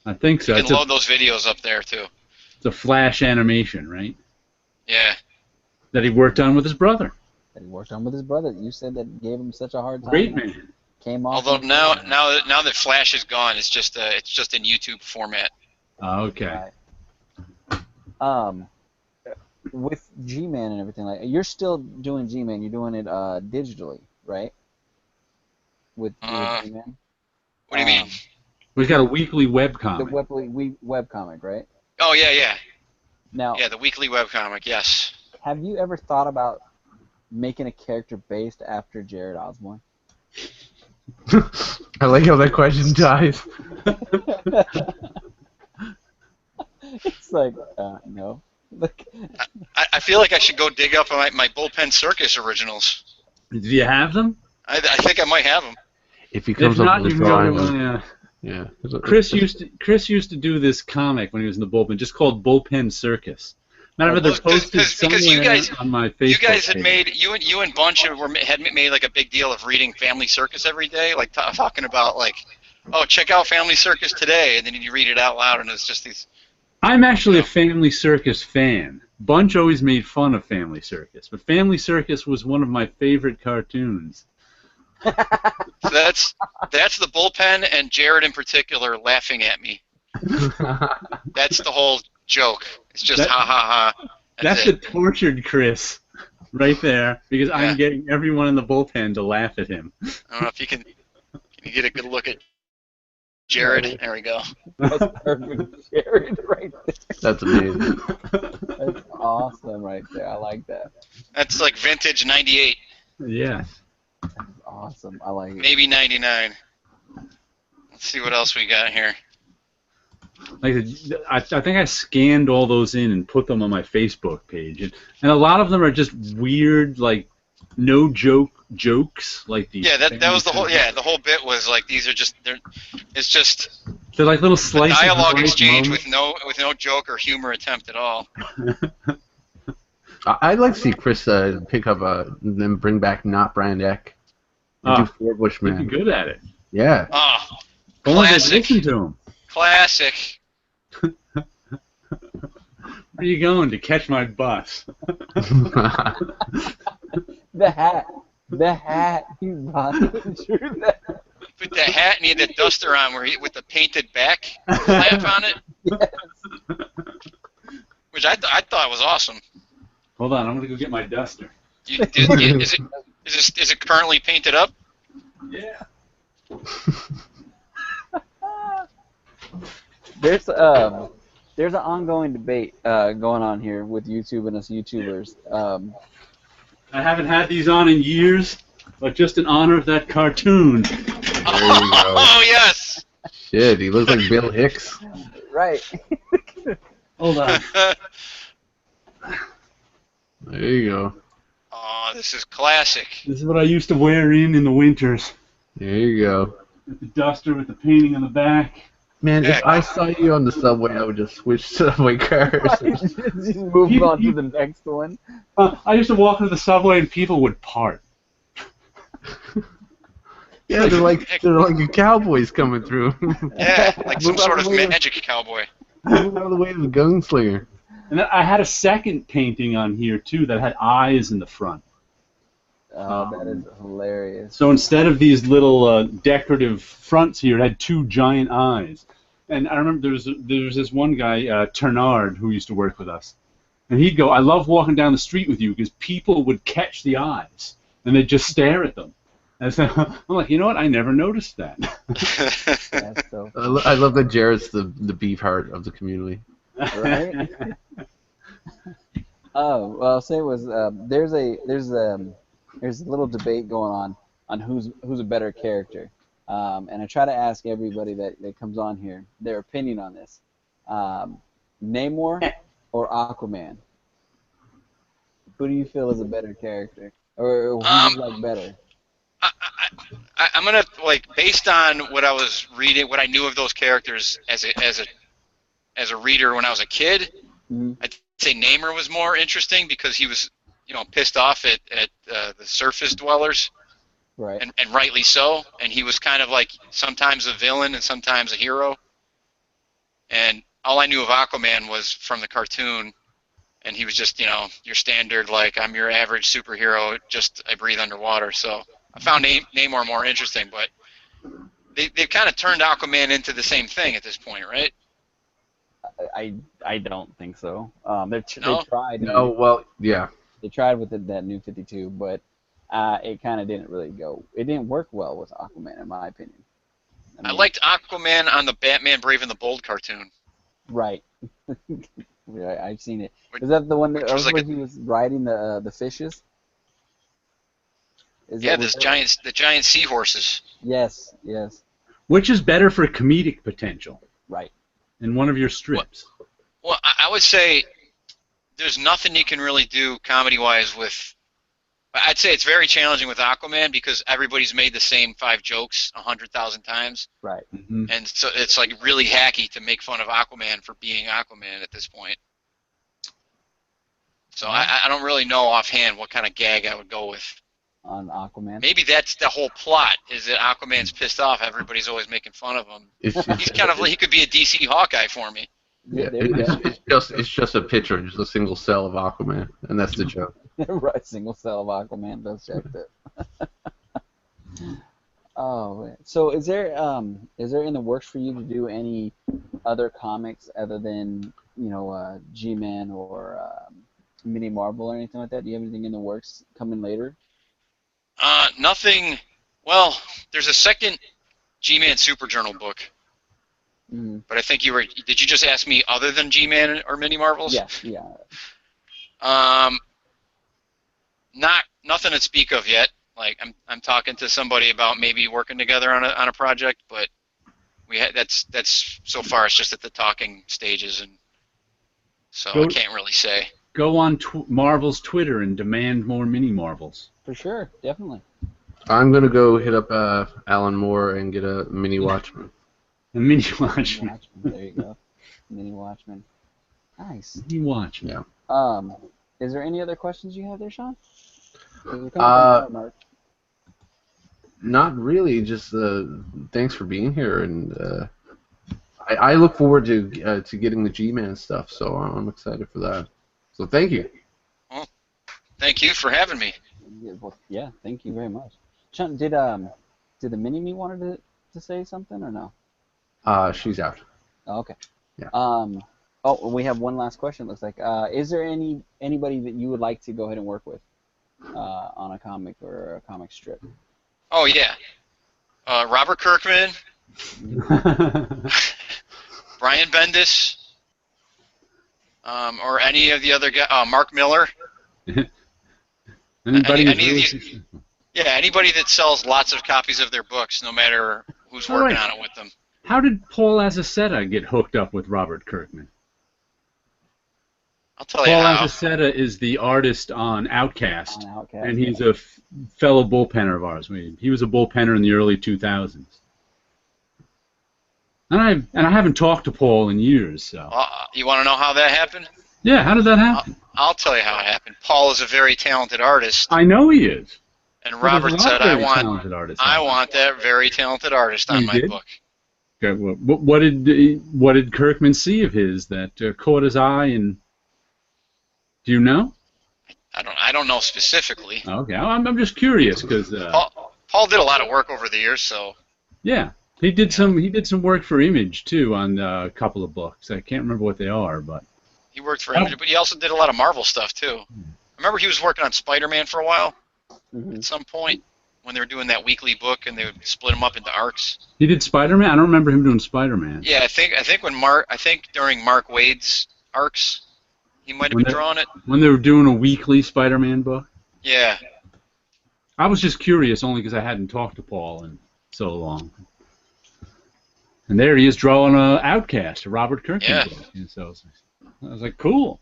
I think so. You It's can load those videos up there too. a Flash animation, right? Yeah. That he worked on with his brother. That he worked on with his brother. You said that gave him such a hard time. Great man. Came off. Although now that Flash is gone, it's just in YouTube format. Okay. Right. With G-Man and everything, like you're still doing G-Man. You're doing it digitally, right? With G-Man. What do you mean? We've got a weekly web The comic. web comic, right? Oh yeah. Now, Yeah, the weekly webcomic. Yes. have you ever thought about making a character based after Jared Osborn? I like how that question dies. It's like, no. Look, I feel like I should go dig up my Bullpen Circus originals. Do you have them? I think I might have them. If he If comes up not, with you a can go to drawing, my. yeah. Chris used to do this comic when he was in the bullpen, just called Bullpen Circus. Matter of fact, they're posted Because you somewhere guys on my Facebook you guys had page. made you and Bunch had made like a big deal of reading Family Circus every day, like talking about like, oh, check out Family Circus today, and then you read it out loud, and it's just these. I'm actually a Family Circus fan. Bunch always made fun of Family Circus, but Family Circus was one of my favorite cartoons. So that's the Bullpen and Jared in particular laughing at me. That's the whole joke. It's just That- ha ha ha. That's the tortured Chris, right there, because Yeah. I'm getting everyone in the bullpen to laugh at him. I don't know if you can you get a good look at Jared. There we go. that's perfect, Jared, right there. That's amazing. That's awesome right there. I like that. That's like vintage '98, Yes. That's awesome. I like it. maybe '99. Let's see what else we got here. Like I think I scanned all those in and put them on my Facebook page, and a lot of them are just weird, like no jokes, like these. Yeah, that was the whole. Yeah, the whole bit was like these are just it's just They're like little a slices. dialogue of life exchange moments. with no joke or humor attempt at all. I'd like to see Chris pick up and then bring back Not Brand Eck and do Four You're Bushmen. good at it. Yeah. Oh, Only just classic, listen to him. classic. Where are you going to catch my bus? The hat. The hat. He bought it. Drew that. Put that hat and he had that duster on with the painted back flap on it, Yes. which I thought was awesome. Hold on, I'm gonna go get my duster. Is it currently painted up? Yeah. There's an ongoing debate going on here with YouTube and us YouTubers. I haven't had these on in years, but just in honor of that cartoon. There you go. Oh yes. Shit, he looks like Bill Hicks. Right. Hold on. There you go. Oh, this is classic. This is what I used to wear in the winters. There you go. With the duster with the painting on the back. Man, Yeah. if I saw you on the subway, I would just switch subway cars. Just move on to the next one. I used to walk into the subway and people would part. Yeah, they're like the cowboys coming through. Yeah, like some Move out sort of of the way. magic cowboy. Move out of the way of the gunslinger. And then I had a second painting on here too that had eyes in the front. That is hilarious. So instead of these little decorative fronts here, it had two giant eyes. And I remember there was this one guy, Ternard, who used to work with us. And he'd go, I love walking down the street with you because people would catch the eyes and they'd just stare at them. And so I'm like, you know what? I never noticed that. That's so I love that Jared's the beef heart of the community. right. Oh, well, I'll say it was there's a little debate going on who's a better character, and I try to ask everybody that comes on here their opinion on this. Namor or Aquaman? Who do you feel is a better character, or who do you like better? I'm gonna based on what I was reading, what I knew of those characters as a reader when I was a kid. Mhm. I'd say Namor was more interesting because he was, pissed off at the surface dwellers, Right. and rightly so. And he was kind of like sometimes a villain and sometimes a hero. And all I knew of Aquaman was from the cartoon, and he was just, your standard, like, I'm your average superhero, just I breathe underwater. So I found Namor more interesting, but they've kind of turned Aquaman into the same thing at this point, right? I don't think so. No? They tried. No, well, yeah. They tried with that new 52, but it kind of didn't really go. It didn't work well with Aquaman, in my opinion. I mean, liked Aquaman on the Batman Brave and the Bold cartoon. Right. Yeah, I've seen it. Is that the one that Which was where like he was riding the fishes? Yeah, the giant seahorses. Yes, yes, Which is better for comedic potential right. in one of your strips? Well, I would say there's nothing you can really do comedy-wise with. I'd say it's very challenging with Aquaman because everybody's made the same 5 jokes 100,000 times, Right. Mm-hmm. and so it's like really hacky to make fun of Aquaman for being Aquaman at this point. So I don't really know offhand what kind of gag I would go with. On Aquaman. Maybe that's the whole plot, is that Aquaman's pissed off. Everybody's always making fun of him. He's kind of he could be a DC Hawkeye for me. Yeah, There we go. it's just a picture, just a single cell of Aquaman, and that's the joke. Right, single cell of Aquaman does check that. Oh, man. So is there in the works for you to do any other comics other than G-Man or Mini Marvel or anything like that? Do you have anything in the works coming later? Nothing. Well, there's a second G-Man Super Journal book, Mm-hmm. but I think did you just ask me other than G-Man or Mini Marvels? Yeah, yeah. Nothing to speak of yet. Like I'm talking to somebody about maybe working together on a project, but that's so far it's just at the talking stages, and so I can't really say. Go on Marvel's Twitter and demand more Mini Marvels. For sure, definitely. I'm gonna go hit up Alan Moore and get a mini Watchman. A Mini Watchmen. Watchmen. There you go. Mini Watchmen. Nice. Mini Watchmen. Yeah. Is there any other questions you have there, Sean? Not really. Just thanks for being here, and I look forward to getting the G-Man stuff. So I'm excited for that. So thank you. Well, thank you for having me. Yeah, thank you very much. Sean, did the Mini-Me wanted to say something or no? She's out. Oh, okay. Yeah. Oh, we have one last question. It looks like. Is there anybody that you would like to go ahead and work with on a comic or a comic strip? Oh yeah, Robert Kirkman, Brian Bendis, or any of the other guys. Mark Miller. Anybody anybody that sells lots of copies of their books, no matter who's working on it with them. How did Paul Azaceta get hooked up with Robert Kirkman? I'll tell you Paul how. Azaceta is the artist on Outcast, and he's yeah. a fellow bullpenner of ours. He was a bullpenner in the early 2000s. And I haven't talked to Paul in years. So. You want to know how that happened? Yeah, how did that happen? I'll tell you how it happened. Paul is a very talented artist. I know he is. And Robert said, I want that very talented artist on my did? book. Okay, well, what did Kirkman see of his that caught his eye? And do you know? I don't know specifically. Okay, I'm just curious because Paul did a lot of work over the years, so. Yeah, he did some work for Image too on a couple of books. I can't remember what they are, but he worked for Image, but he also did a lot of Marvel stuff too. I remember he was working on Spider-Man for a while. Mm-hmm. At some point when they were doing that weekly book and they would split them up into arcs. He did Spider-Man? I don't remember him doing Spider-Man. Yeah, I think during Mark Waid's arcs, he might have been drawing it. When they were doing a weekly Spider-Man book? Yeah. I was just curious only because I hadn't talked to Paul in so long. And there he is drawing Outcast, a Robert Kirkman book. And so I was like, cool.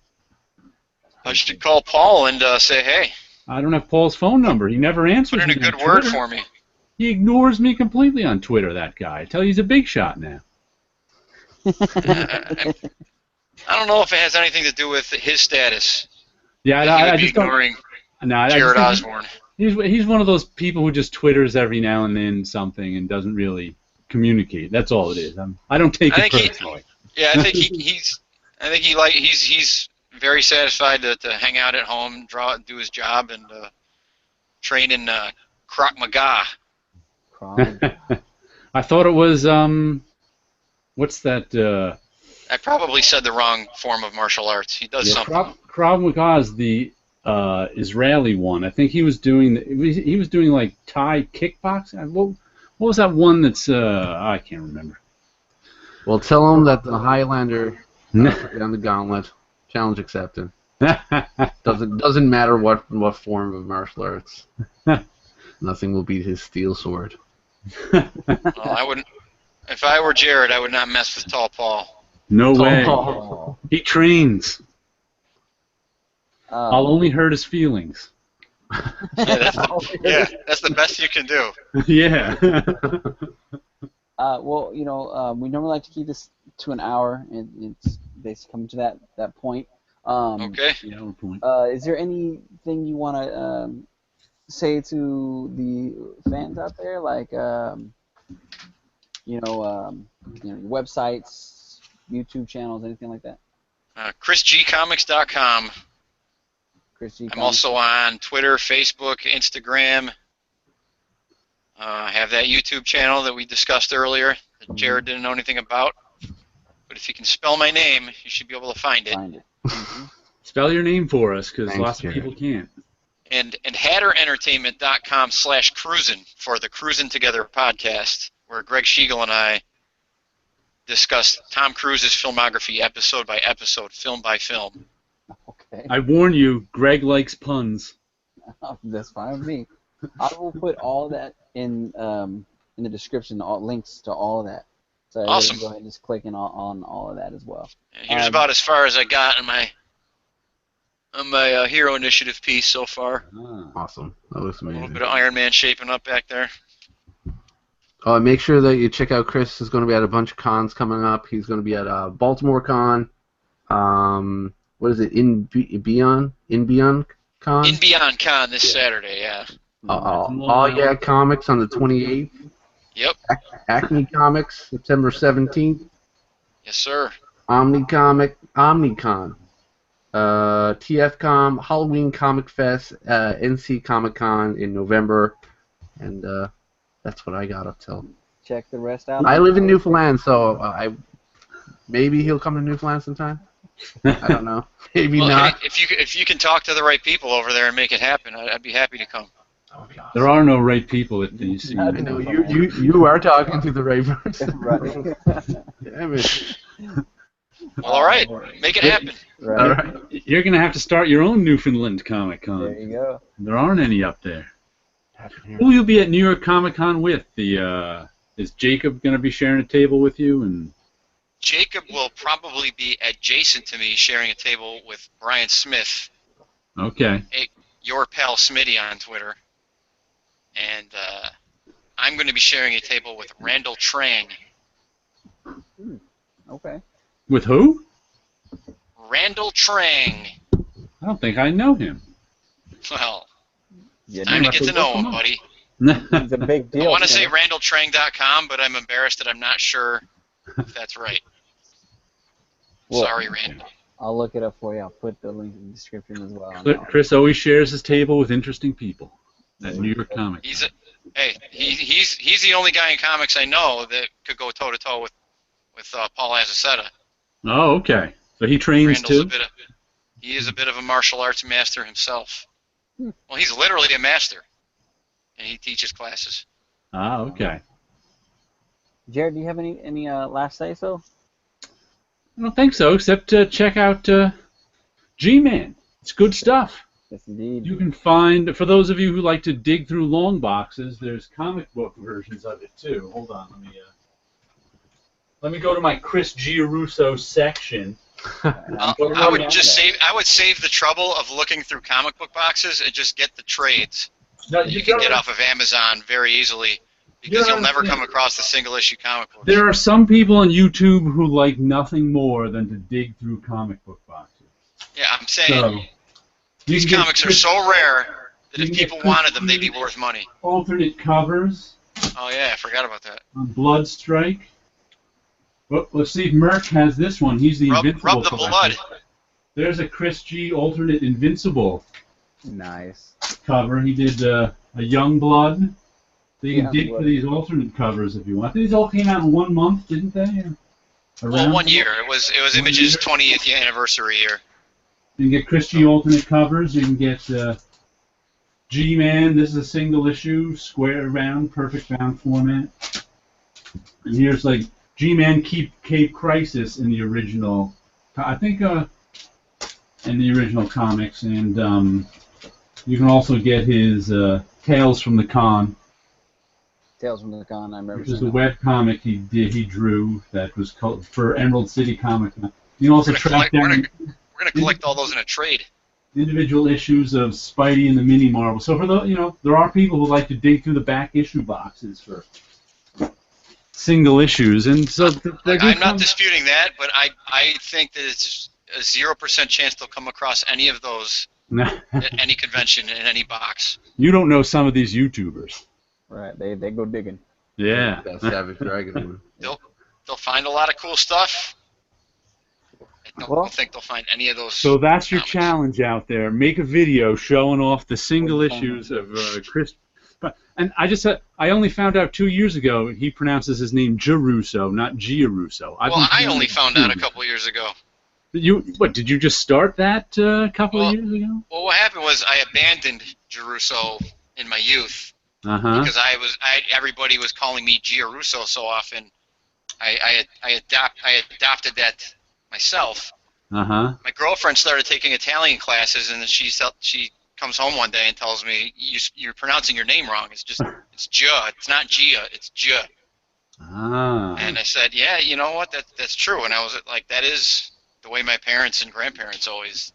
I should call Paul and say, hey. I don't have Paul's phone number. He never answers me. Put in a good word for me. He ignores me completely on Twitter, that guy. I tell you, he's a big shot now. I don't know if it has anything to do with his status. Yeah, I just ignoring don't. Jared Osborne. He's one of those people who just Twitters every now and then something and doesn't really communicate. That's all it is. I don't take it personally. I think he's very satisfied to hang out at home, draw, do his job, and train in Krav Maga. I thought it was what's that? I probably said the wrong form of martial arts. He does something. Krav Maga is the Israeli one. I think he was doing like Thai kickboxing. What was that one that's I can't remember. Well, tell him that the Highlander on the gauntlet. Challenge accepted. Doesn't matter what form of martial arts. Nothing will beat his steel sword. Well, I wouldn't. If I were Jared, I would not mess with Tall Paul. No Tall way. Paul. He trains. I'll Um, only hurt his feelings. Yeah, that's the best you can do. Yeah. well, we normally like to keep this to an hour, and it's basically coming to that point. Okay. Yeah, no point. Is there anything you want to say to the fans out there, like your websites, YouTube channels, anything like that? ChrisGComics.com. Chris G. I'm also on Twitter, Facebook, Instagram. I have that YouTube channel that we discussed earlier that Jared didn't know anything about. But if you can spell my name, you should be able to find it. Mm-hmm. Spell your name for us, because Thanks, lots of Jared. people can't. And HatterEntertainment.com/cruisin' for the Cruisin' Together podcast, where Greg Schiegel and I discuss Tom Cruise's filmography episode by episode, film by film. Okay. I warn you, Greg likes puns. That's fine with me. I will put all that in the description, all links to all of that. So everybody Awesome. can go ahead and just click in on all of that as well. And here's about as far as I got on my Hero Initiative piece so far. Awesome. That looks A little amazing. bit of Iron Man shaping up back there. Oh, and make sure that you check out Chris. Is going to be at a bunch of cons coming up. He's going to be at Baltimore Con. What is it? In Beyond Con. In Beyond Con this Saturday, yeah. All Yeah Comics on the 28th. Yep. Acme Comics September 17th. Yes, sir. Omnicon. TFCom, Halloween Comic Fest, NC Comic Con in November, and that's what I got up till. Check the rest out. I live in Newfoundland, so maybe he'll come to Newfoundland sometime. I don't know. Maybe Well, not. hey, if you can talk to the right people over there and make it happen, I'd be happy to come. That would be awesome. There are no right people at these I scenes. know you are talking to the right person. Right. Damn it. Well, all right, make it happen. Right. All right. You're going to have to start your own Newfoundland Comic Con. There you go. There aren't any up there. Who will you be at New York Comic Con with? Is Jacob going to be sharing a table with you? And Jacob will probably be adjacent to me, sharing a table with Brian Smith, okay. your pal Smitty on Twitter, and I'm going to be sharing a table with Randall Trang. Okay. With who? Randall Trang. I don't think I know him. Well, Yeah, time to have get to to know look him, him up. buddy. it's a big deal. I want to say Smitty. randalltrang.com, but I'm embarrassed that I'm not sure if that's right. Well, Sorry, Randall. I'll look it up for you. I'll put the link in the description as well. Chris always shares his table with interesting people at New York Comic Con. He's the only guy in comics I know that could go toe to toe with Paul Azaceta. Oh, okay. So he trains too? He is a bit of a martial arts master himself. Well, he's literally a master, and he teaches classes. Ah, okay. Jared, do you have any last say so? I don't think so, except check out G-Man. It's good stuff. Yes, indeed. You can find, for those of you who like to dig through long boxes, there's comic book versions of it too. Hold on, let me go to my Chris Giarrusso section. I would save the trouble of looking through comic book boxes and just get the trades that you can get off of Amazon very easily, because you'll never come across the single issue comic books. There are some people on YouTube who like nothing more than to dig through comic book boxes. Yeah, I'm saying So, these comics are so rare that if you can people get wanted them, they'd be worth money. alternate covers Oh yeah, I forgot about that. on Bloodstrike. Well, let's see if Merc has this one. He's the Invincible Rub the collector. blood. There's a Chris G alternate Invincible Nice. cover. He did a Young Blood. So you can Young dig Blood. for these alternate covers if you want. These all came out in 1 month, didn't they? Well, 1 year. It was 1 Image's year? 20th anniversary year. You can get Chris G alternate covers. You can get G-Man. This is a single issue, square round, perfect bound format. And here's like G-Man Cape Crisis in the original. I think in the original comics, and you can also get his Tales from the Con, Tales from the Con. I remember which is seeing a that. web comic he drew that was called for Emerald City Comic Con. You can also We're gonna track collect. We're down gonna, we're gonna collect all those in a trade. individual issues of Spidey and the Mini Marvel. So for the there are people who like to dig through the back issue boxes for single issues, and so they do I'm not come. disputing that, but I think that it's a 0% chance they'll come across any of those at any convention in any box. You don't know some of these YouTubers. Right. They go digging. Yeah. That Savage Dragon one. They'll find a lot of cool stuff. I don't think they'll find any of those. So that's your comics. challenge out there. Make a video showing off the single What'd you find? issues of Chris. And I only found out 2 years ago he pronounces his name Giarrusso, not Giarrusso. Well, I only found out a couple years ago. Did you just start that a couple of years ago? Well, what happened was I abandoned Giarrusso in my youth because everybody was calling me Giarrusso so often. I adopted that myself. My girlfriend started taking Italian classes, and then she comes home one day and tells me, "You're pronouncing your name wrong. It's Gia. It's not Gia. It's Gia." And I said, "Yeah, you know what? That's true." And I was like, "That is the way my parents and grandparents always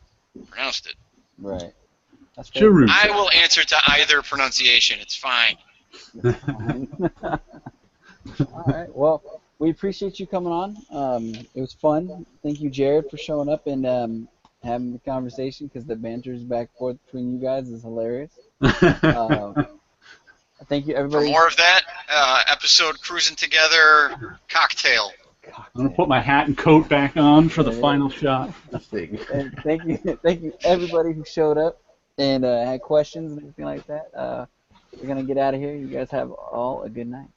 pronounced it." Right. That's fair. Giarrusso. I will answer to either pronunciation. It's fine. All right. Well, we appreciate you coming on. It was fun. Thank you, Jared, for showing up and having the conversation, because the banters back and forth between you guys is hilarious. Thank you, For everybody. more of that, episode Cruising Together Cocktail. I'm gonna put my hat and coat back on for the final shot. And thank you, everybody who showed up and had questions and everything like that. We're gonna get out of here. You guys have all a good night.